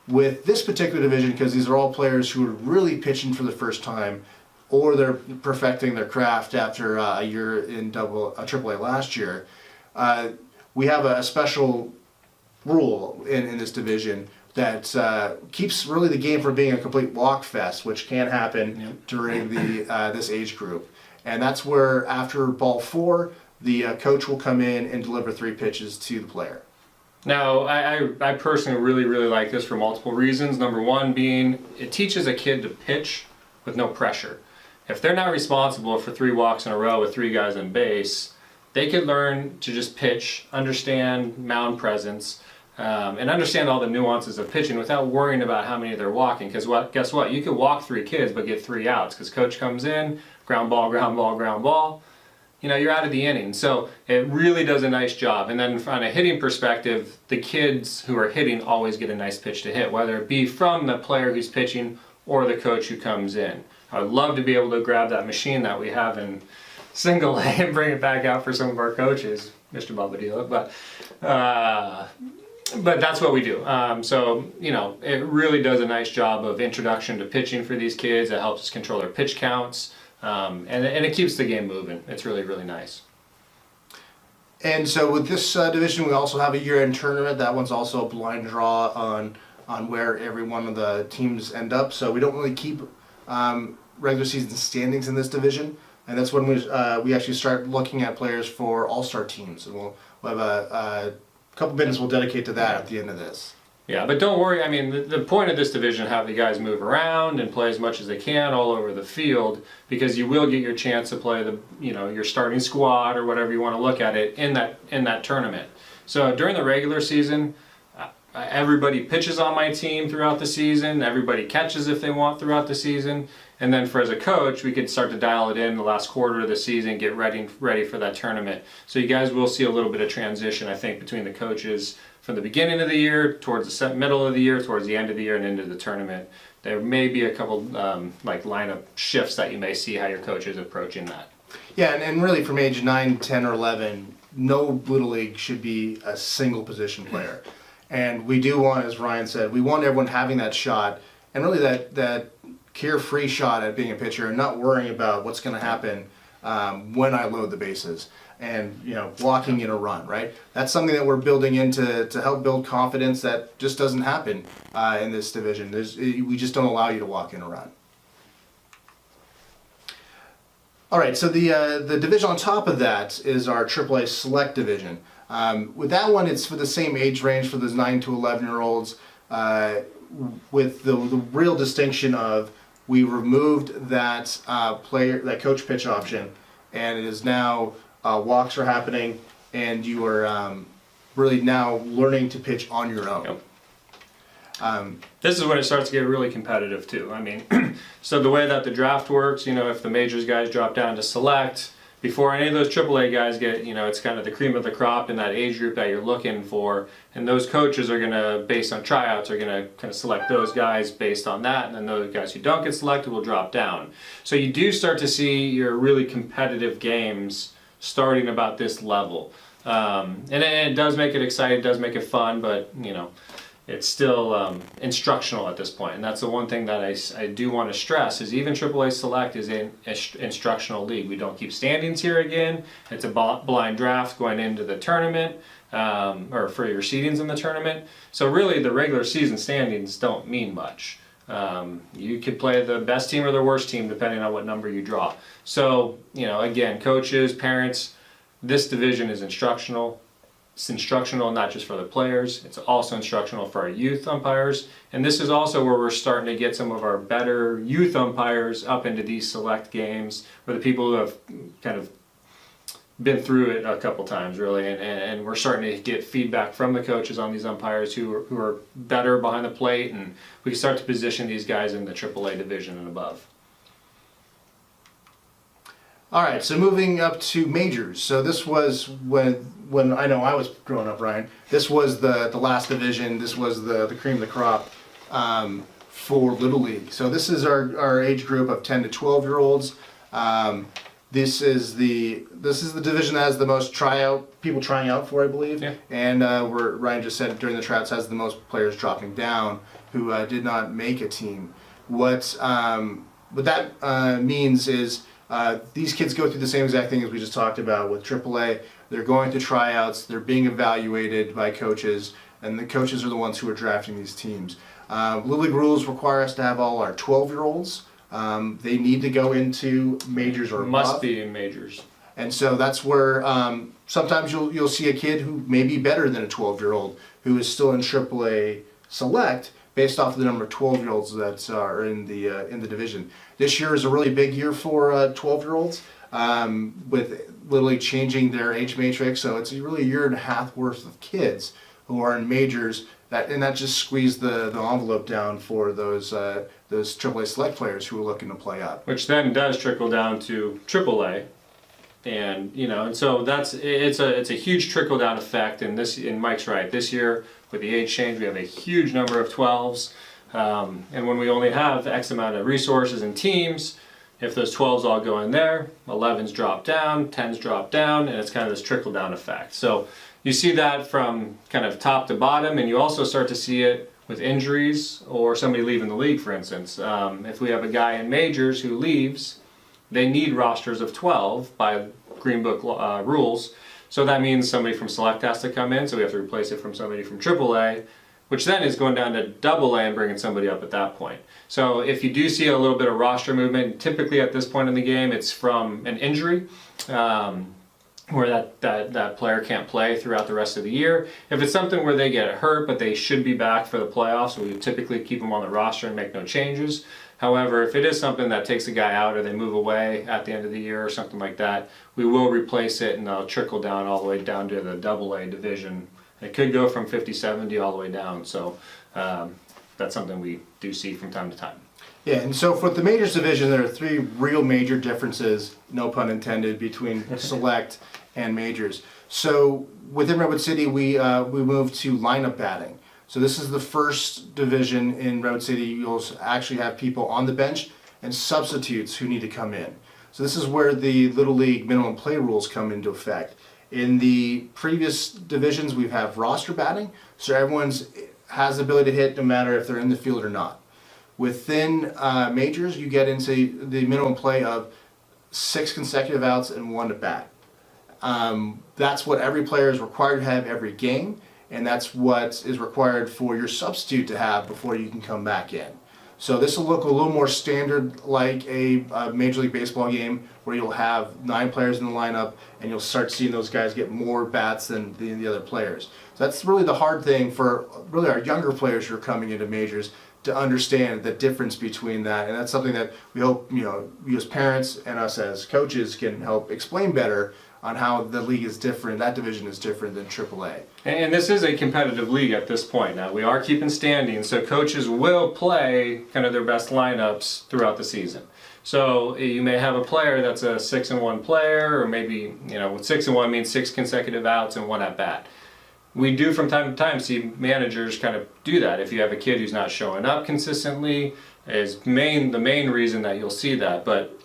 With this particular division, because these are all players who are really pitching for the first time, or they're perfecting their craft after a year in AAA last year, we have a special rule in this division that keeps really the game from being a complete walk fest, which can happen during this age group. And that's where after ball 4, the coach will come in and deliver 3 pitches to the player. Now, I personally really like this for multiple reasons. Number one being, it teaches a kid to pitch with no pressure. If they're not responsible for 3 walks in a row with 3 guys on base, they could learn to just pitch, understand mound presence, and understand all the nuances of pitching without worrying about how many they're walking. Because guess what? You could walk 3 kids but get 3 outs because coach comes in, ground ball, ground ball, ground ball. You're out of the inning. So it really does a nice job. And then from a hitting perspective, the kids who are hitting always get a nice pitch to hit, whether it be from the player who's pitching or the coach who comes in. I would love to be able to grab that machine that we have in single A and bring it back out for some of our coaches, Mr. Bobadilla. But that's what we do. It really does a nice job of introduction to pitching for these kids. It helps us control their pitch counts. And it keeps the game moving. It's really nice. And so with this division, we also have a year-end tournament. That one's also a blind draw on where every one of the teams end up. So we don't really keep regular season standings in this division. And that's when we actually start looking at players for all-star teams. And we'll have a couple minutes we'll dedicate to that at the end of this. Yeah, but don't worry. I mean, the point of this division is have the guys move around and play as much as they can all over the field, because you will get your chance to play your starting squad or whatever you want to look at it in that tournament. So during the regular season, everybody pitches on my team throughout the season. Everybody catches if they want throughout the season. And then as a coach, we could start to dial it in the last quarter of the season, get ready for that tournament. So you guys will see a little bit of transition, I think, between the coaches from the beginning of the year towards the middle of the year, towards the end of the year, and into the tournament. There may be a couple lineup shifts that you may see how your coach is approaching that. Yeah, and really from age 9, 10, or 11, no Little League should be a single position player. And we do want, as Ryan said, we want everyone having that shot, and really that carefree shot at being a pitcher and not worrying about what's going to happen when I load the bases and blocking in a run, right? That's something that we're building in to help build confidence that just doesn't happen in this division. We just don't allow you to walk in a run. All right, so the division on top of that is our AAA Select division. With that one, it's for the same age range for those 9 to 11-year-olds, with the real distinction of we removed that coach pitch option, and it is now walks are happening, and you are really now learning to pitch on your own. Yep. This is when it starts to get really competitive too. I mean, so the way that the draft works, if the majors guys drop down to select, before any of those AAA guys get, it's kind of the cream of the crop in that age group that you're looking for, and those coaches are going to, based on tryouts, are going to kind of select those guys based on that, and then those guys who don't get selected will drop down. So you do start to see your really competitive games starting about this level. And it does make it exciting, it does make it fun, but, it's still instructional at this point. And that's the one thing that I do want to stress is even AAA Select is an instructional league. We don't keep standings here again. It's a blind draft going into the tournament, or for your seedings in the tournament. So really the regular season standings don't mean much. You could play the best team or the worst team depending on what number you draw. So, again, coaches, parents, this division is instructional. It's instructional not just for the players, it's also instructional for our youth umpires. And this is also where we're starting to get some of our better youth umpires up into these select games, where the people who have kind of been through it a couple times really, and we're starting to get feedback from the coaches on these umpires who are better behind the plate, and we can start to position these guys in the AAA division and above. All right, so moving up to majors. So this was when I know I was growing up, Ryan. This was the last division. This was the cream of the crop for Little League. So this is our age group of 10 to 12-year-olds. This is the division that has the most people trying out for, I believe. Yeah. And where Ryan just said during the tryouts has the most players dropping down who did not make a team. What that means is these kids go through the same exact thing as we just talked about with AAA. They're going to tryouts, they're being evaluated by coaches, and the coaches are the ones who are drafting these teams. Little League rules require us to have all our 12-year-olds. They need to go into majors or Must above. be in majors. And so that's where sometimes you'll see a kid who may be better than a 12-year-old who is still in AAA Select based off of the number of 12-year-olds that are in the division. This year is a really big year for 12-year-olds with Little League changing their age matrix. So it's really a year and a half worth of kids who are in majors. That just squeezed the envelope down for those AAA Select players who are looking to play up. Which then does trickle down to AAA, and so it's a huge trickle down effect. And Mike's right. This year with the age change, we have a huge number of 12s, and when we only have X amount of resources and teams, if those 12s all go in there, 11s drop down, 10s drop down, and it's kind of this trickle down effect. So you see that from kind of top to bottom, and you also start to see it with injuries or somebody leaving the league, for instance. If we have a guy in majors who leaves, they need rosters of 12 by Green Book rules. So that means somebody from Select has to come in, so we have to replace it from somebody from AAA, which then is going down to AA and bringing somebody up at that point. So if you do see a little bit of roster movement, typically at this point in the game, it's from an injury. Where that player can't play throughout the rest of the year. If it's something where they get hurt but they should be back for the playoffs, we typically keep them on the roster and make no changes. However, if it is something that takes a guy out or they move away at the end of the year or something like that, we will replace it and they'll trickle down all the way down to the AA division. It could go from 50-70 all the way down, so that's something we do see from time to time. Yeah, and so for the majors division, there are three real major differences, no pun intended, between Select and majors. So within Redwood City, we moved to lineup batting. So this is the first division in Redwood City. You'll actually have people on the bench and substitutes who need to come in. So this is where the Little League minimum play rules come into effect. In the previous divisions, we have roster batting, so everyone has the ability to hit no matter if they're in the field or not. Within majors, you get into the minimum play of 6 consecutive outs and 1 at bat. That's what every player is required to have every game, and that's what is required for your substitute to have before you can come back in. So this will look a little more standard like a Major League Baseball game where you'll have 9 players in the lineup and you'll start seeing those guys get more bats than the other players. So that's really the hard thing for really our younger players who are coming into majors to understand the difference between that, and that's something that we hope you as parents and us as coaches can help explain better on how the league is different, that division is different than AAA. And this is a competitive league at this point. Now we are keeping standings, so coaches will play kind of their best lineups throughout the season. So you may have a player that's a 6-1 player, or maybe 6-1 means 6 consecutive outs and 1 at bat. We do from time to time see managers kind of do that. If you have a kid who's not showing up consistently, is the main reason that you'll see that. But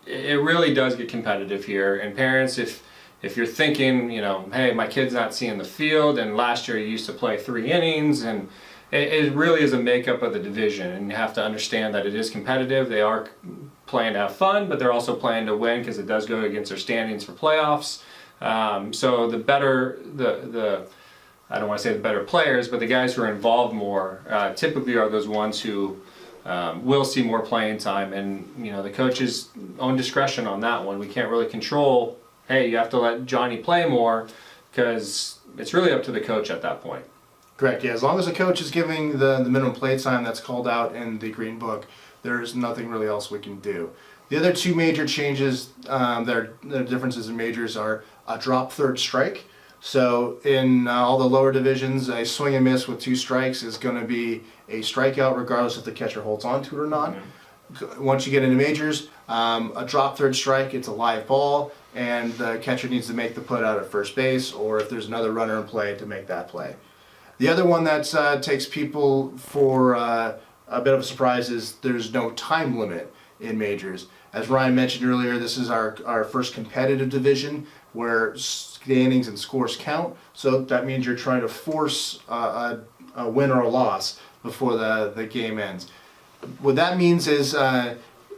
it really does get competitive here. And parents, if you're thinking, hey, my kid's not seeing the field, and last year he used to play 3 innings, and it really is a makeup of the division. And you have to understand that it is competitive. They are playing to have fun, but they're also playing to win because it does go against their standings for playoffs. So the better, I don't want to say the better players, but the guys who are involved more typically are those ones who will see more playing time, and the coach's own discretion on that one. We can't really control, hey, you have to let Johnny play more, because it's really up to the coach at that point. Correct. Yeah, as long as the coach is giving the minimum play time that's called out in the Green Book, there's nothing really else we can do. The other two major changes, the differences in majors are a drop third strike. So in all the lower divisions, a swing and miss with 2 strikes is going to be a strikeout regardless if the catcher holds on to it or not. Once you get into majors, a drop third strike, it's a live ball, and the catcher needs to make the put out at first base, or if there's another runner in play, to make that play. The other one that takes people for a bit of a surprise is there's no time limit in majors. As Ryan mentioned earlier, this is our first competitive division where standings and scores count. So that means you're trying to force a win or a loss before the game ends. What that means is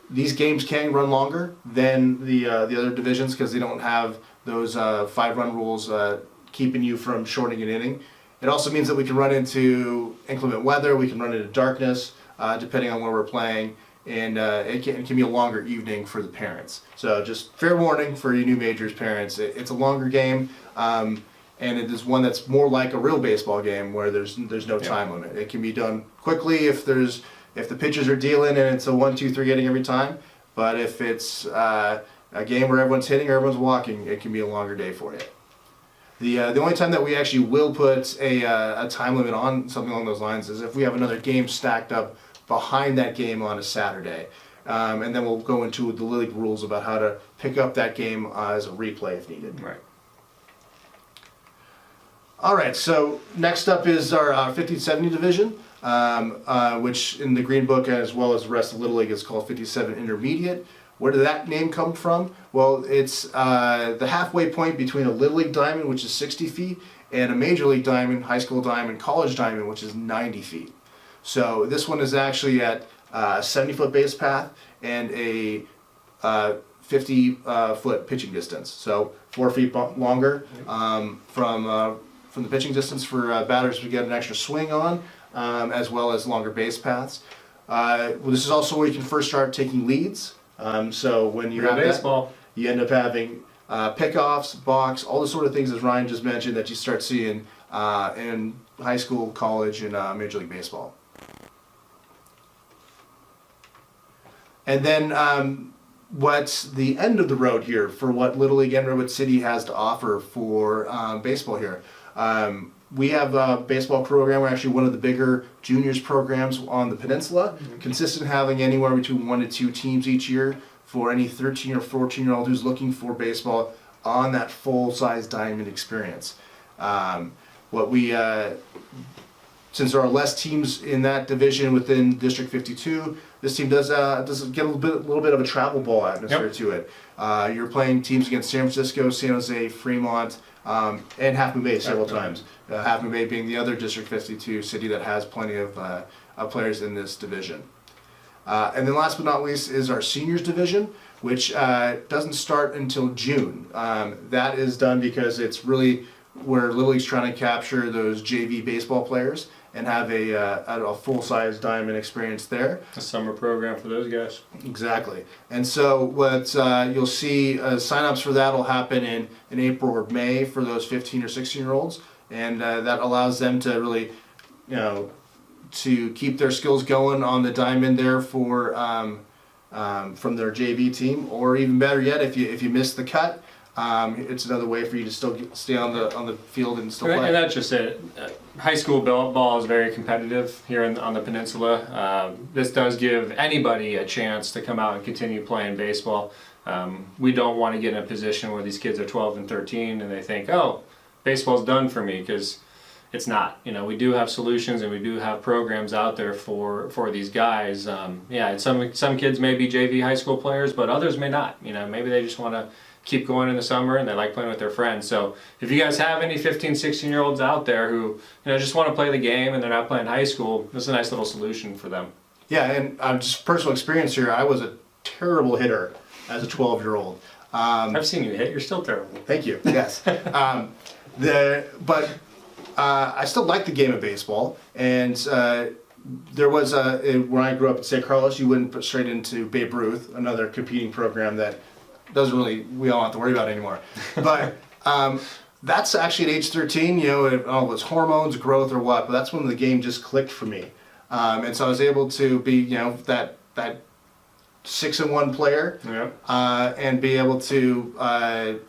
these games can run longer than the other divisions because they don't have those 5-run rules keeping you from shortening an inning. It also means that we can run into inclement weather, we can run into darkness, depending on where we're playing, and it can be a longer evening for the parents. So just fair warning for you new majors parents, it's a longer game, and it is one that's more like a real baseball game where there's no time limit. It can be done quickly if the pitchers are dealing and it's a 1-2-3 inning every time, but if it's a game where everyone's hitting or everyone's walking, it can be a longer day for you. The only time that we actually will put a time limit on something along those lines is if we have another game stacked up behind that game on a Saturday. And then we'll go into the league rules about how to pick up that game as a replay if needed. Right. All right, so next up is our 50-70 division, which in the Green Book as well as the rest of Little League is called 57 Intermediate. Where did that name come from? Well, it's the halfway point between a Little League diamond, which is 60 feet, and a Major League diamond, high school diamond, college diamond, which is 90 feet. So this one is actually at a 70-foot base path and a 50-foot pitching distance. So 4 feet longer from the pitching distance for batters to get an extra swing on, as well as longer base paths. Well, this is also where you can first start taking leads. So when you have baseball, you end up having pickoffs, balks, all the sort of things as Ryan just mentioned that you start seeing in high school, college, and Major League Baseball. And then what's the end of the road here for what Little League and Redwood City has to offer for baseball here? We have a baseball program. We're actually one of the bigger juniors programs on the peninsula, consistent having anywhere between 1 to 2 teams each year for any 13 or 14-year-old who's looking for baseball on that full-size diamond experience. Since there are less teams in that division within District 52, this team does get a little bit of a travel ball atmosphere to it. You're playing teams against San Francisco, San Jose, Fremont, and Half Moon Bay several times. Half Moon Bay being the other District 52 city that has plenty of players in this division. And then last but not least is our seniors division, which doesn't start until June. That is done because it's really where Little League's trying to capture those JV baseball players and have a full-size diamond experience there. a summer program for those guys. Exactly. And so what you'll see sign-ups for that will happen in April or May for those 15 or 16-year-olds, and that allows them to really, to keep their skills going on the diamond there for from their JV team, or even better yet, if you miss the cut, it's another way for you to still stay on the field and still play. And that's just it. High school ball is very competitive here on the peninsula. This does give anybody a chance to come out and continue playing baseball. We don't want to get in a position where these kids are 12 and 13 and they think, oh, baseball's done for me, because it's not. We do have solutions and we do have programs out there for these guys. Some kids may be JV high school players, but others may not. Maybe they just want to keep going in the summer and they like playing with their friends. So if you guys have any 15, 16-year-olds out there who just want to play the game and they're not playing high school, this is a nice little solution for them. Yeah, and just personal experience here, I was a terrible hitter as a 12-year-old. I've seen you hit. You're still terrible. Thank you. Yes. But I still like the game of baseball, and there was when I grew up in St. Carlos, you wouldn't put straight into Babe Ruth, another competing program that we don't have to worry about anymore. But that's actually at age 13, you know, I don't know if it was hormones, growth, or what, but that's when the game just clicked for me. And so I was able to be, you know, that 6-1 player, Yeah. and be able to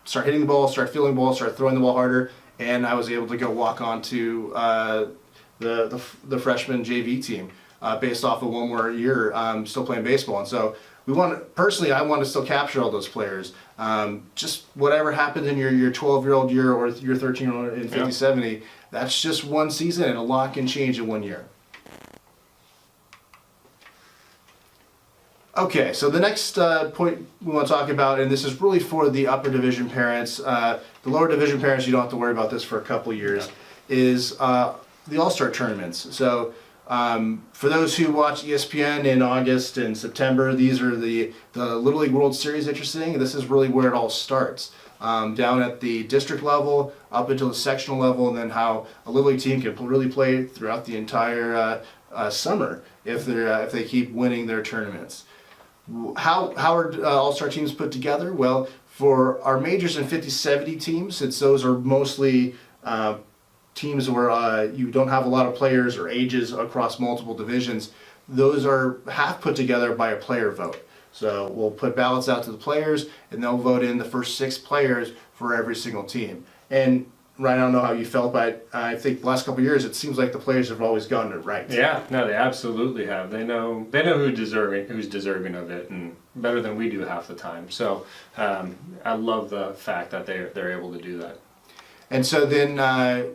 start hitting the ball, start feeling the ball, start throwing the ball harder, and I was able to go walk on to the freshman JV team based off of one more year still playing baseball. And so I want to still capture all those players. Just whatever happened in your 12-year-old year or your 13-year-old in 50-70, that's just one season, and a lot can change in 1 year. Okay, so the next point we want to talk about, and this is really for the upper division parents, the lower division parents, you don't have to worry about this for a couple years, is the All-Star tournaments. So for those who watch ESPN in August and September, these are the Little League World Series that you're seeing. This is really where it all starts. Down at the district level, up until the sectional level, and then how a Little League team can really play throughout the entire summer if they keep winning their tournaments. How are all-star teams put together? Well, for our majors and 50-70 teams, since those are mostly teams where you don't have a lot of players or ages across multiple divisions, those are half put together by a player vote. So we'll put ballots out to the players, and they'll vote in the first 6 players for every single team. And Ryan, I don't know how you felt, but I think the last couple of years, it seems like the players have always gotten it right. Yeah, no, they absolutely have. They know who's deserving of it, and better than we do half the time. So I love the fact that they're able to do that. And so then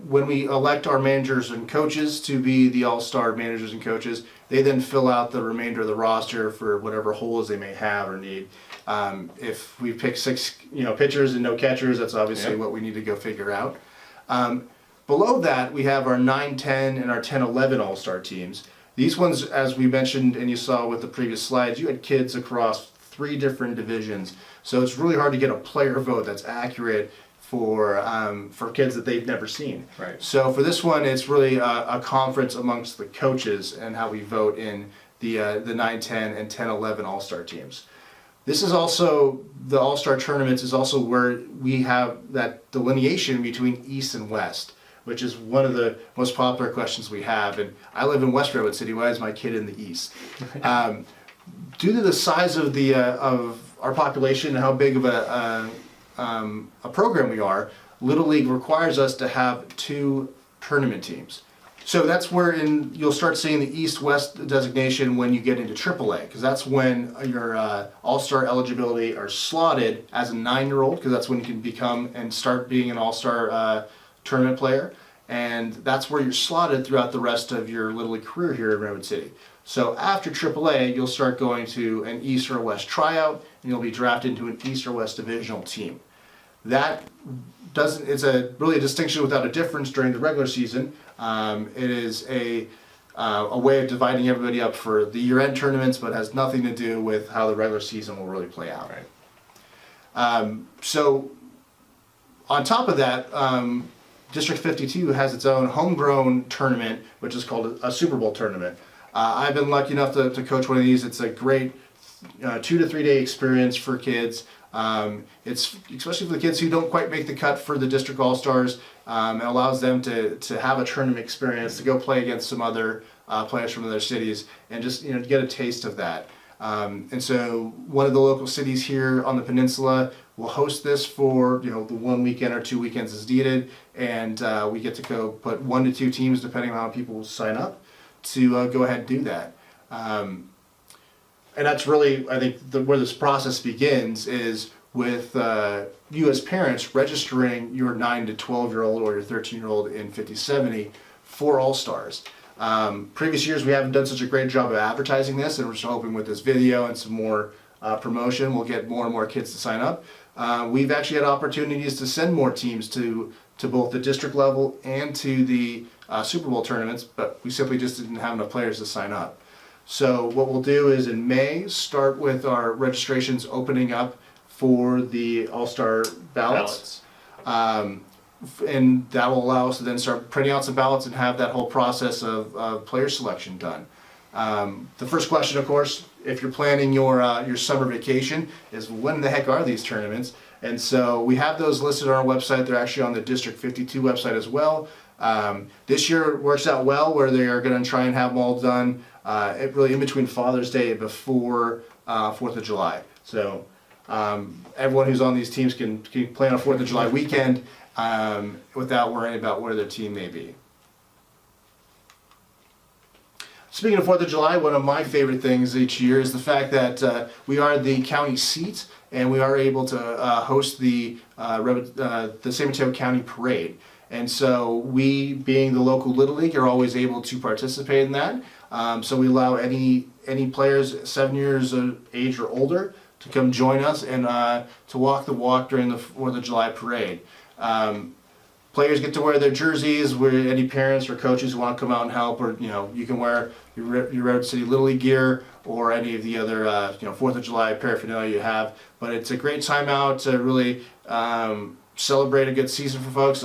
when we elect our managers and coaches to be the all-star managers and coaches, they then fill out the remainder of the roster for whatever holes they may have or need. If we pick 6 pitchers and no catchers, that's obviously what we need to go figure out. Below that, we have our 9-10 and our 10-11 all-star teams. These ones, as we mentioned and you saw with the previous slides, you had kids across 3 different divisions. So it's really hard to get a player vote that's accurate for kids that they've never seen. Right. So for this one, it's really a conference amongst the coaches and how we vote in the 9-10 and 10-11 all-star teams. This is also, the all-star tournaments is also where we have that delineation between East and West, which is one of the most popular questions we have. And I live in West Redwood City. Why is my kid in the East? Due to the size of our population and how big of a program we are, Little League requires us to have 2 tournament teams. So that's where you'll start seeing the East-West designation when you get into AAA, because that's when your all-star eligibility are slotted as a 9-year-old, because that's when you can become and start being an all-star tournament player. And that's where you're slotted throughout the rest of your Little League career here in Redwood City. So after AAA, you'll start going to an East or West tryout, and you'll be drafted into an East or West divisional team. It's really a distinction without a difference during the regular season. It is a way of dividing everybody up for the year-end tournaments, but has nothing to do with how the regular season will really play out. Right. So on top of that, District 52 has its own homegrown tournament, which is called a Super Bowl tournament. I've been lucky enough to coach one of these. It's a great 2 to 3 day experience for kids. It's especially for the kids who don't quite make the cut for the district all-stars. It allows them to have a tournament experience, to go play against some other players from other cities, and just get a taste of that. And so one of the local cities here on the peninsula will host this for the 1 weekend or 2 weekends as needed, and we get to go put 1 to 2 teams depending on how people sign up to go ahead and do that. And that's really, I think, where this process begins is with you as parents registering your 9 to 12-year-old or your 13-year-old in 50-70 for All-Stars. Previous years we haven't done such a great job of advertising this, and we're just hoping with this video and some more promotion we'll get more and more kids to sign up. We've actually had opportunities to send more teams to both the district level and to the Super Bowl tournaments, but we simply just didn't have enough players to sign up. So what we'll do is in May start with our registrations opening up for the All-Star ballots. And that will allow us to then start printing out some ballots and have that whole process of player selection done. The first question, of course, if you're planning your summer vacation, is when the heck are these tournaments? And so we have those listed on our website. They're actually on the District 52 website as well. This year works out well where they are going to try and have them all done really in between Father's Day and before 4th of July. So everyone who's on these teams can play on a 4th of July weekend without worrying about where their team may be. Speaking of 4th of July, one of my favorite things each year is the fact that we are the county seat and we are able to host the San Mateo County Parade. And so we, being the local Little League, are always able to participate in that. So we allow any players 7 years of age or older to come join us and to walk the walk during the 4th of July Parade. Players get to wear their jerseys. Where any parents or coaches who want to come out and help, or you can wear your Redwood City Little League gear or any of the other 4th of July paraphernalia you have. But it's a great time out to really celebrate a good season for folks.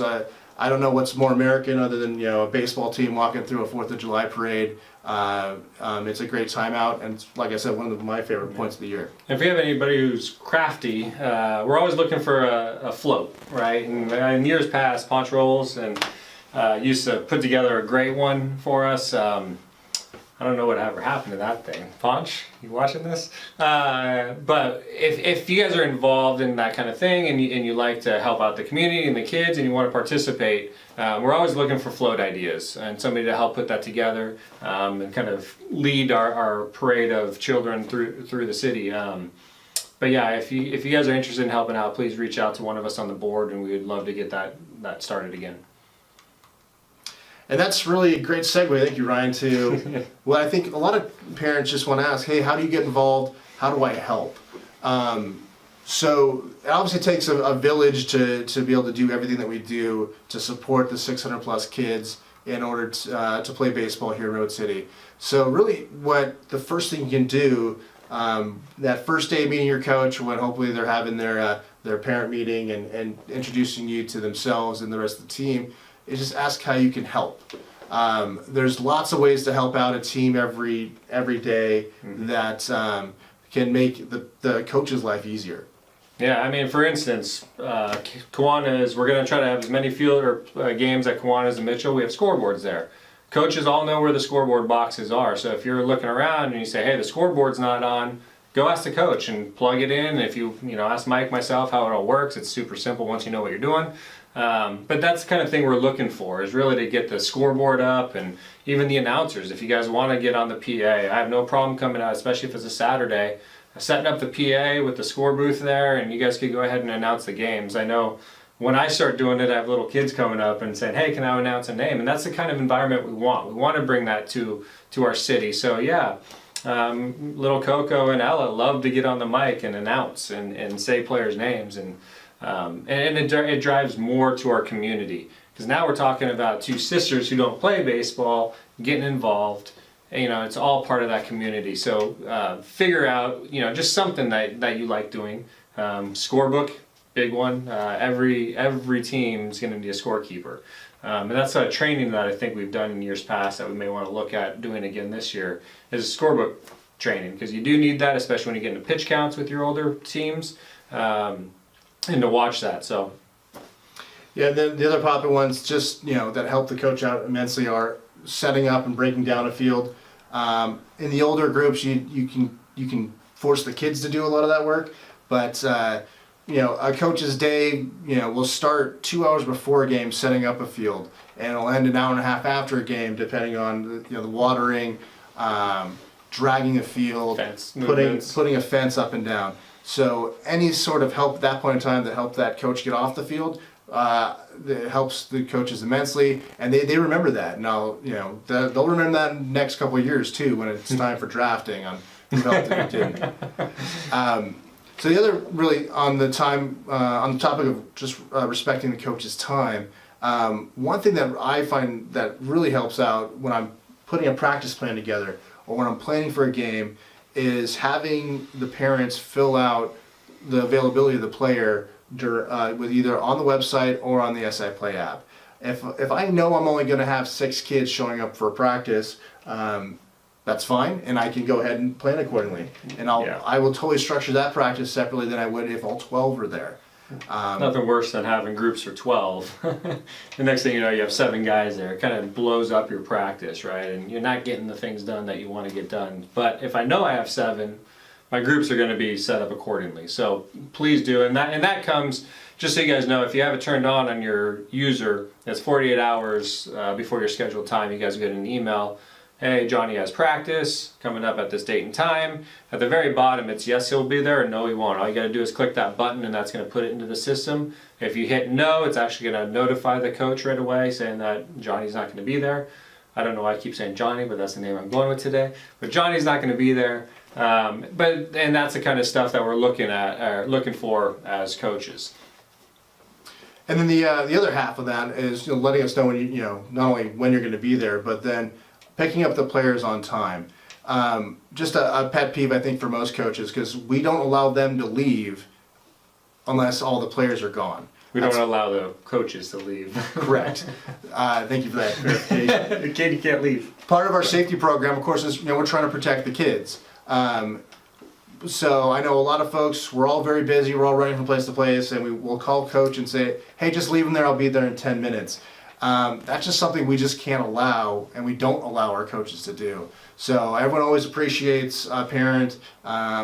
I don't know what's more American other than a baseball team walking through a 4th of July parade. It's a great time out, and it's, like I said, one of my favorite points of the year. If we have anybody who's crafty, we're always looking for a float, right? And in years past, Ponch Rolls and used to put together a great one for us. I don't know what ever happened to that thing. Ponch, you watching this? But if you guys are involved in that kind of thing and you like to help out the community and the kids and you want to participate, we're always looking for float ideas and somebody to help put that together and kind of lead our parade of children through the city. But yeah, if you guys are interested in helping out, please reach out to one of us on the board, and we would love to get that started again. And that's really a great segue, thank you, Ryan, to what I think a lot of parents just want to ask, hey, how do you get involved? How do I help? So it obviously takes a village to be able to do everything that we do to support the 600 plus kids in order to play baseball here in Redwood City. So really what the first thing you can do, that first day meeting your coach, when hopefully they're having their parent meeting and introducing you to themselves and the rest of the team, is just ask how you can help. There's lots of ways to help out a team every day that can make the coach's life easier. Yeah, I mean, for instance, Kiwanis, we're going to try to have as many field games at Kiwanis and Mitchell. We have scoreboards there. Coaches all know where the scoreboard boxes are. So if you're looking around and you say, hey, the scoreboard's not on, go ask the coach and plug it in. If you ask Mike, myself, how it all works, it's super simple once you know what you're doing. But that's the kind of thing we're looking for, is really to get the scoreboard up, and even the announcers. If you guys want to get on the PA, I have no problem coming out, especially if it's a Saturday, setting up the PA with the score booth there, and you guys could go ahead and announce the games. I know when I start doing it, I have little kids coming up and saying, hey, can I announce a name? And that's the kind of environment we want. We want to bring that to our city. So yeah, little Coco and Ella love to get on the mic and announce and say players' names, and it drives more to our community, because now we're talking about two sisters who don't play baseball getting involved. It's all part of that community. So figure out just something that you like doing. Scorebook, big one. Every team's going to be a scorekeeper, and that's a training that I think we've done in years past that we may want to look at doing again this year, is a scorebook training, because you do need that, especially when you get into pitch counts with your older teams. And to watch that, so. Yeah, then the other popular ones just, that help the coach out immensely are setting up and breaking down a field. In the older groups, you can force the kids to do a lot of that work, but a coach's day, will start 2 hours before a game setting up a field, and it'll end an hour and a half after a game, depending on the watering, dragging a field, putting a fence up and down. So any sort of help at that point in time that helped that coach get off the field, it helps the coaches immensely, and they remember that. Now, they'll remember that in the next couple of years too, when it's time for drafting on who helped and who didn't. So the other, really, on the topic of just respecting the coach's time, one thing that I find that really helps out when I'm putting a practice plan together or when I'm planning for a game is having the parents fill out the availability of the player with either on the website or on the SI Play app. If I know I'm only going to have 6 kids showing up for practice, that's fine, and I can go ahead and plan accordingly. And I will totally structure that practice separately than I would if all 12 were there. Nothing worse than having groups of 12. The next thing you know, you have 7 guys there. It kind of blows up your practice, right? And you're not getting the things done that you want to get done. But if I know I have 7, my groups are going to be set up accordingly. So please do. And that comes, just so you guys know, if you have it turned on your user, it's 48 hours before your scheduled time. You guys get an email. Hey, Johnny has practice coming up at this date and time. At the very bottom, it's yes, he'll be there, or no, he won't. All you got to do is click that button, and that's going to put it into the system. If you hit no, it's actually going to notify the coach right away saying that Johnny's not going to be there. I don't know why I keep saying Johnny, but that's the name I'm going with today. But Johnny's not going to be there. And that's the kind of stuff that we're looking for as coaches. And then the other half of that is letting us know when not only when you're going to be there, but then picking up the players on time. Just a pet peeve, I think, for most coaches, because we don't allow them to leave unless all the players are gone. We don't allow the coaches to leave. Correct. Thank you for that clarification. The kid can't leave. Part of our safety program, of course, is we're trying to protect the kids. So I know a lot of folks, we're all very busy, we're all running from place to place, and we'll call coach and say, hey, just leave them there, I'll be there in 10 minutes. That's just something we just can't allow, and we don't allow our coaches to do. So everyone always appreciates a parent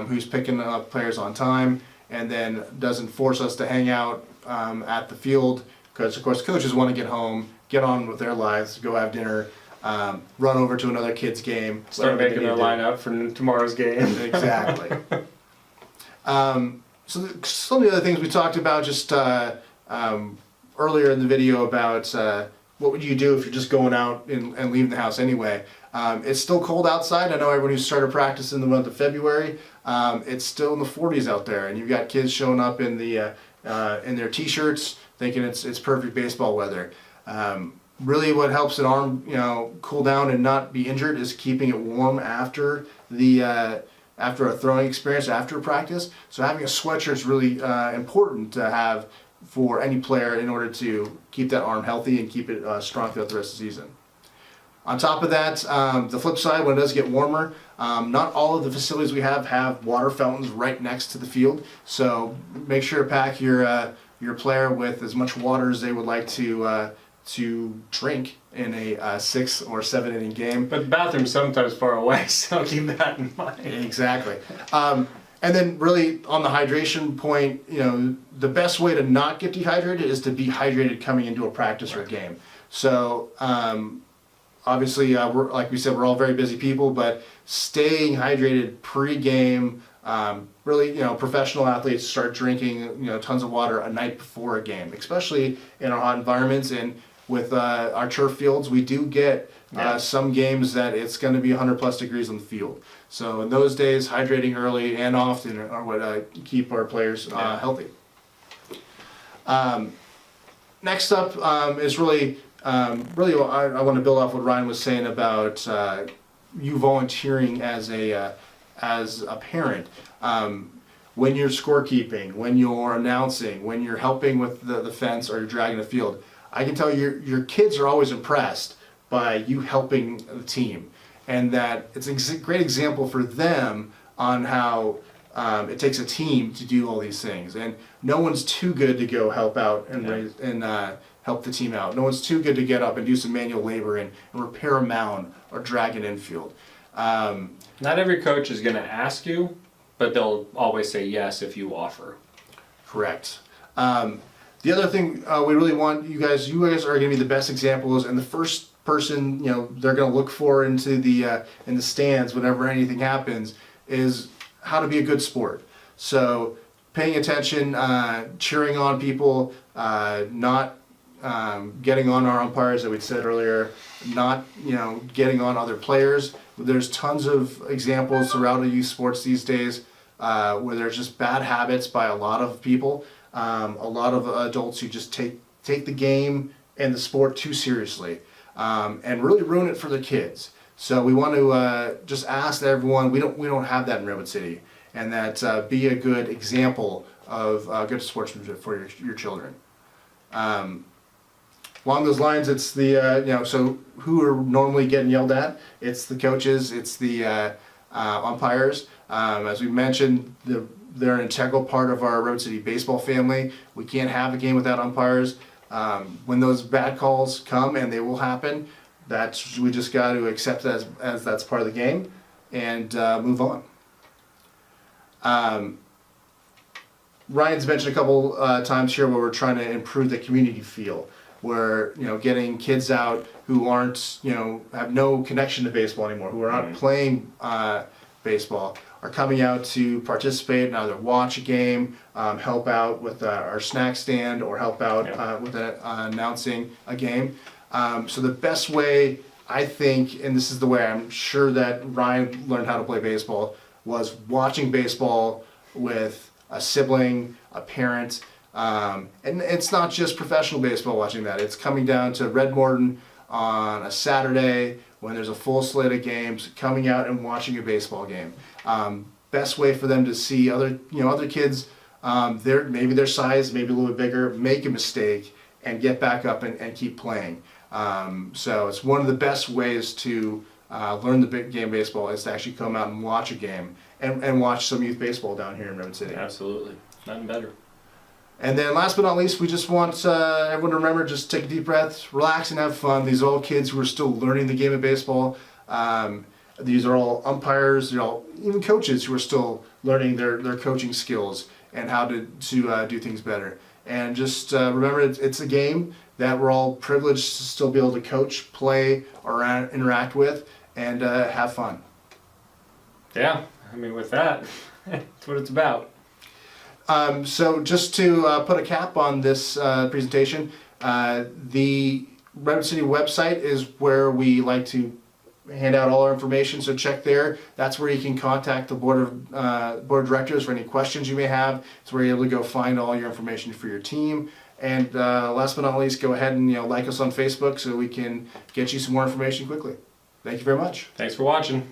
who's picking up players on time and then doesn't force us to hang out at the field, because of course coaches want to get home, get on with their lives, go have dinner, run over to another kid's game. Start making their lineup for tomorrow's game. Exactly. So some of the other things we talked about just earlier in the video about what would you do if you're just going out and leaving the house anyway. It's still cold outside. I know everyone who started practice in the month of February, it's still in the 40s out there, and you've got kids showing up in their t-shirts thinking it's perfect baseball weather. Really what helps an arm cool down and not be injured is keeping it warm after after a throwing experience, after practice. So having a sweatshirt is really important to have for any player in order to keep that arm healthy and keep it strong throughout the rest of the season. On top of that, the flip side, when it does get warmer, not all of the facilities we have water fountains right next to the field. So make sure to pack your player with as much water as they would like to drink in a 6 or 7 inning game. But the bathroom's sometimes far away, so keep that in mind. Exactly. And then really on the hydration point, the best way to not get dehydrated is to be hydrated coming into a practice or a game. So obviously, we're, like we said, we're all very busy people, but staying hydrated pre-game, really, professional athletes start drinking, tons of water a night before a game, especially in our hot environments. And with our turf fields, we do get some games that it's going to be 100 plus degrees on the field. So in those days, hydrating early and often are what keep our players healthy. Next up is really I want to build off what Ryan was saying about you volunteering as a parent. When you're scorekeeping, when you're announcing, when you're helping with the fence or you're dragging the field, I can tell you your kids are always impressed by you helping the team. And that it's a great example for them on how it takes a team to do all these things. And no one's too good to go help out and help the team out. No one's too good to get up and do some manual labor and repair a mound or drag an infield. Not every coach is going to ask you, but they'll always say yes if you offer. Correct. The other thing we really want you guys are going to be the best examples, and the first person they're going to look for into in the stands whenever anything happens is how to be a good sport. So paying attention, cheering on people, not getting on our umpires that we said earlier, not getting on other players. There's tons of examples throughout youth sports these days where there's just bad habits by a lot of people, a lot of adults who just take the game and the sport too seriously. And really ruin it for their kids. So we want to just ask that everyone, we don't have that in Redwood City, and that be a good example of good sportsmanship for your children. Along those lines, it's the so who are normally getting yelled at? It's the coaches, it's the umpires. As we mentioned, they're an integral part of our Road City baseball family. We can't have a game without umpires. When those bad calls come, and they will happen, we just got to accept that as that's part of the game and move on. Ryan's mentioned a couple times here where we're trying to improve the community feel, where getting kids out who aren't have no connection to baseball anymore, who are not playing baseball, are coming out to participate and either watch a game, help out with our snack stand, or help out with announcing a game. So the best way, I think, and this is the way I'm sure that Ryan learned how to play baseball, was watching baseball with a sibling, a parent, and it's not just professional baseball watching that. It's coming down to Red Morton on a Saturday when there's a full slate of games, coming out and watching a baseball game. Best way for them to see other kids, maybe their size, maybe a little bit bigger, make a mistake and get back up and keep playing. So it's one of the best ways to learn the big game baseball is to actually come out and watch a game and watch some youth baseball down here in Road City. Absolutely, nothing better. And then last but not least, we just want everyone to remember, just take a deep breath, relax and have fun. These are all kids who are still learning the game of baseball. These are all umpires, they're all even coaches who are still learning their coaching skills and how to do things better. And just remember, it's a game that we're all privileged to still be able to coach, play, or interact with, and have fun. Yeah, I mean, with that, that's what it's about. So just to put a cap on this presentation, the Redwood City website is where we like to hand out all our information, so check there. That's where you can contact the board of directors for any questions you may have. It's where you're able to go find all your information for your team. And last but not least, go ahead and like us on Facebook so we can get you some more information quickly. Thank you very much. Thanks for watching.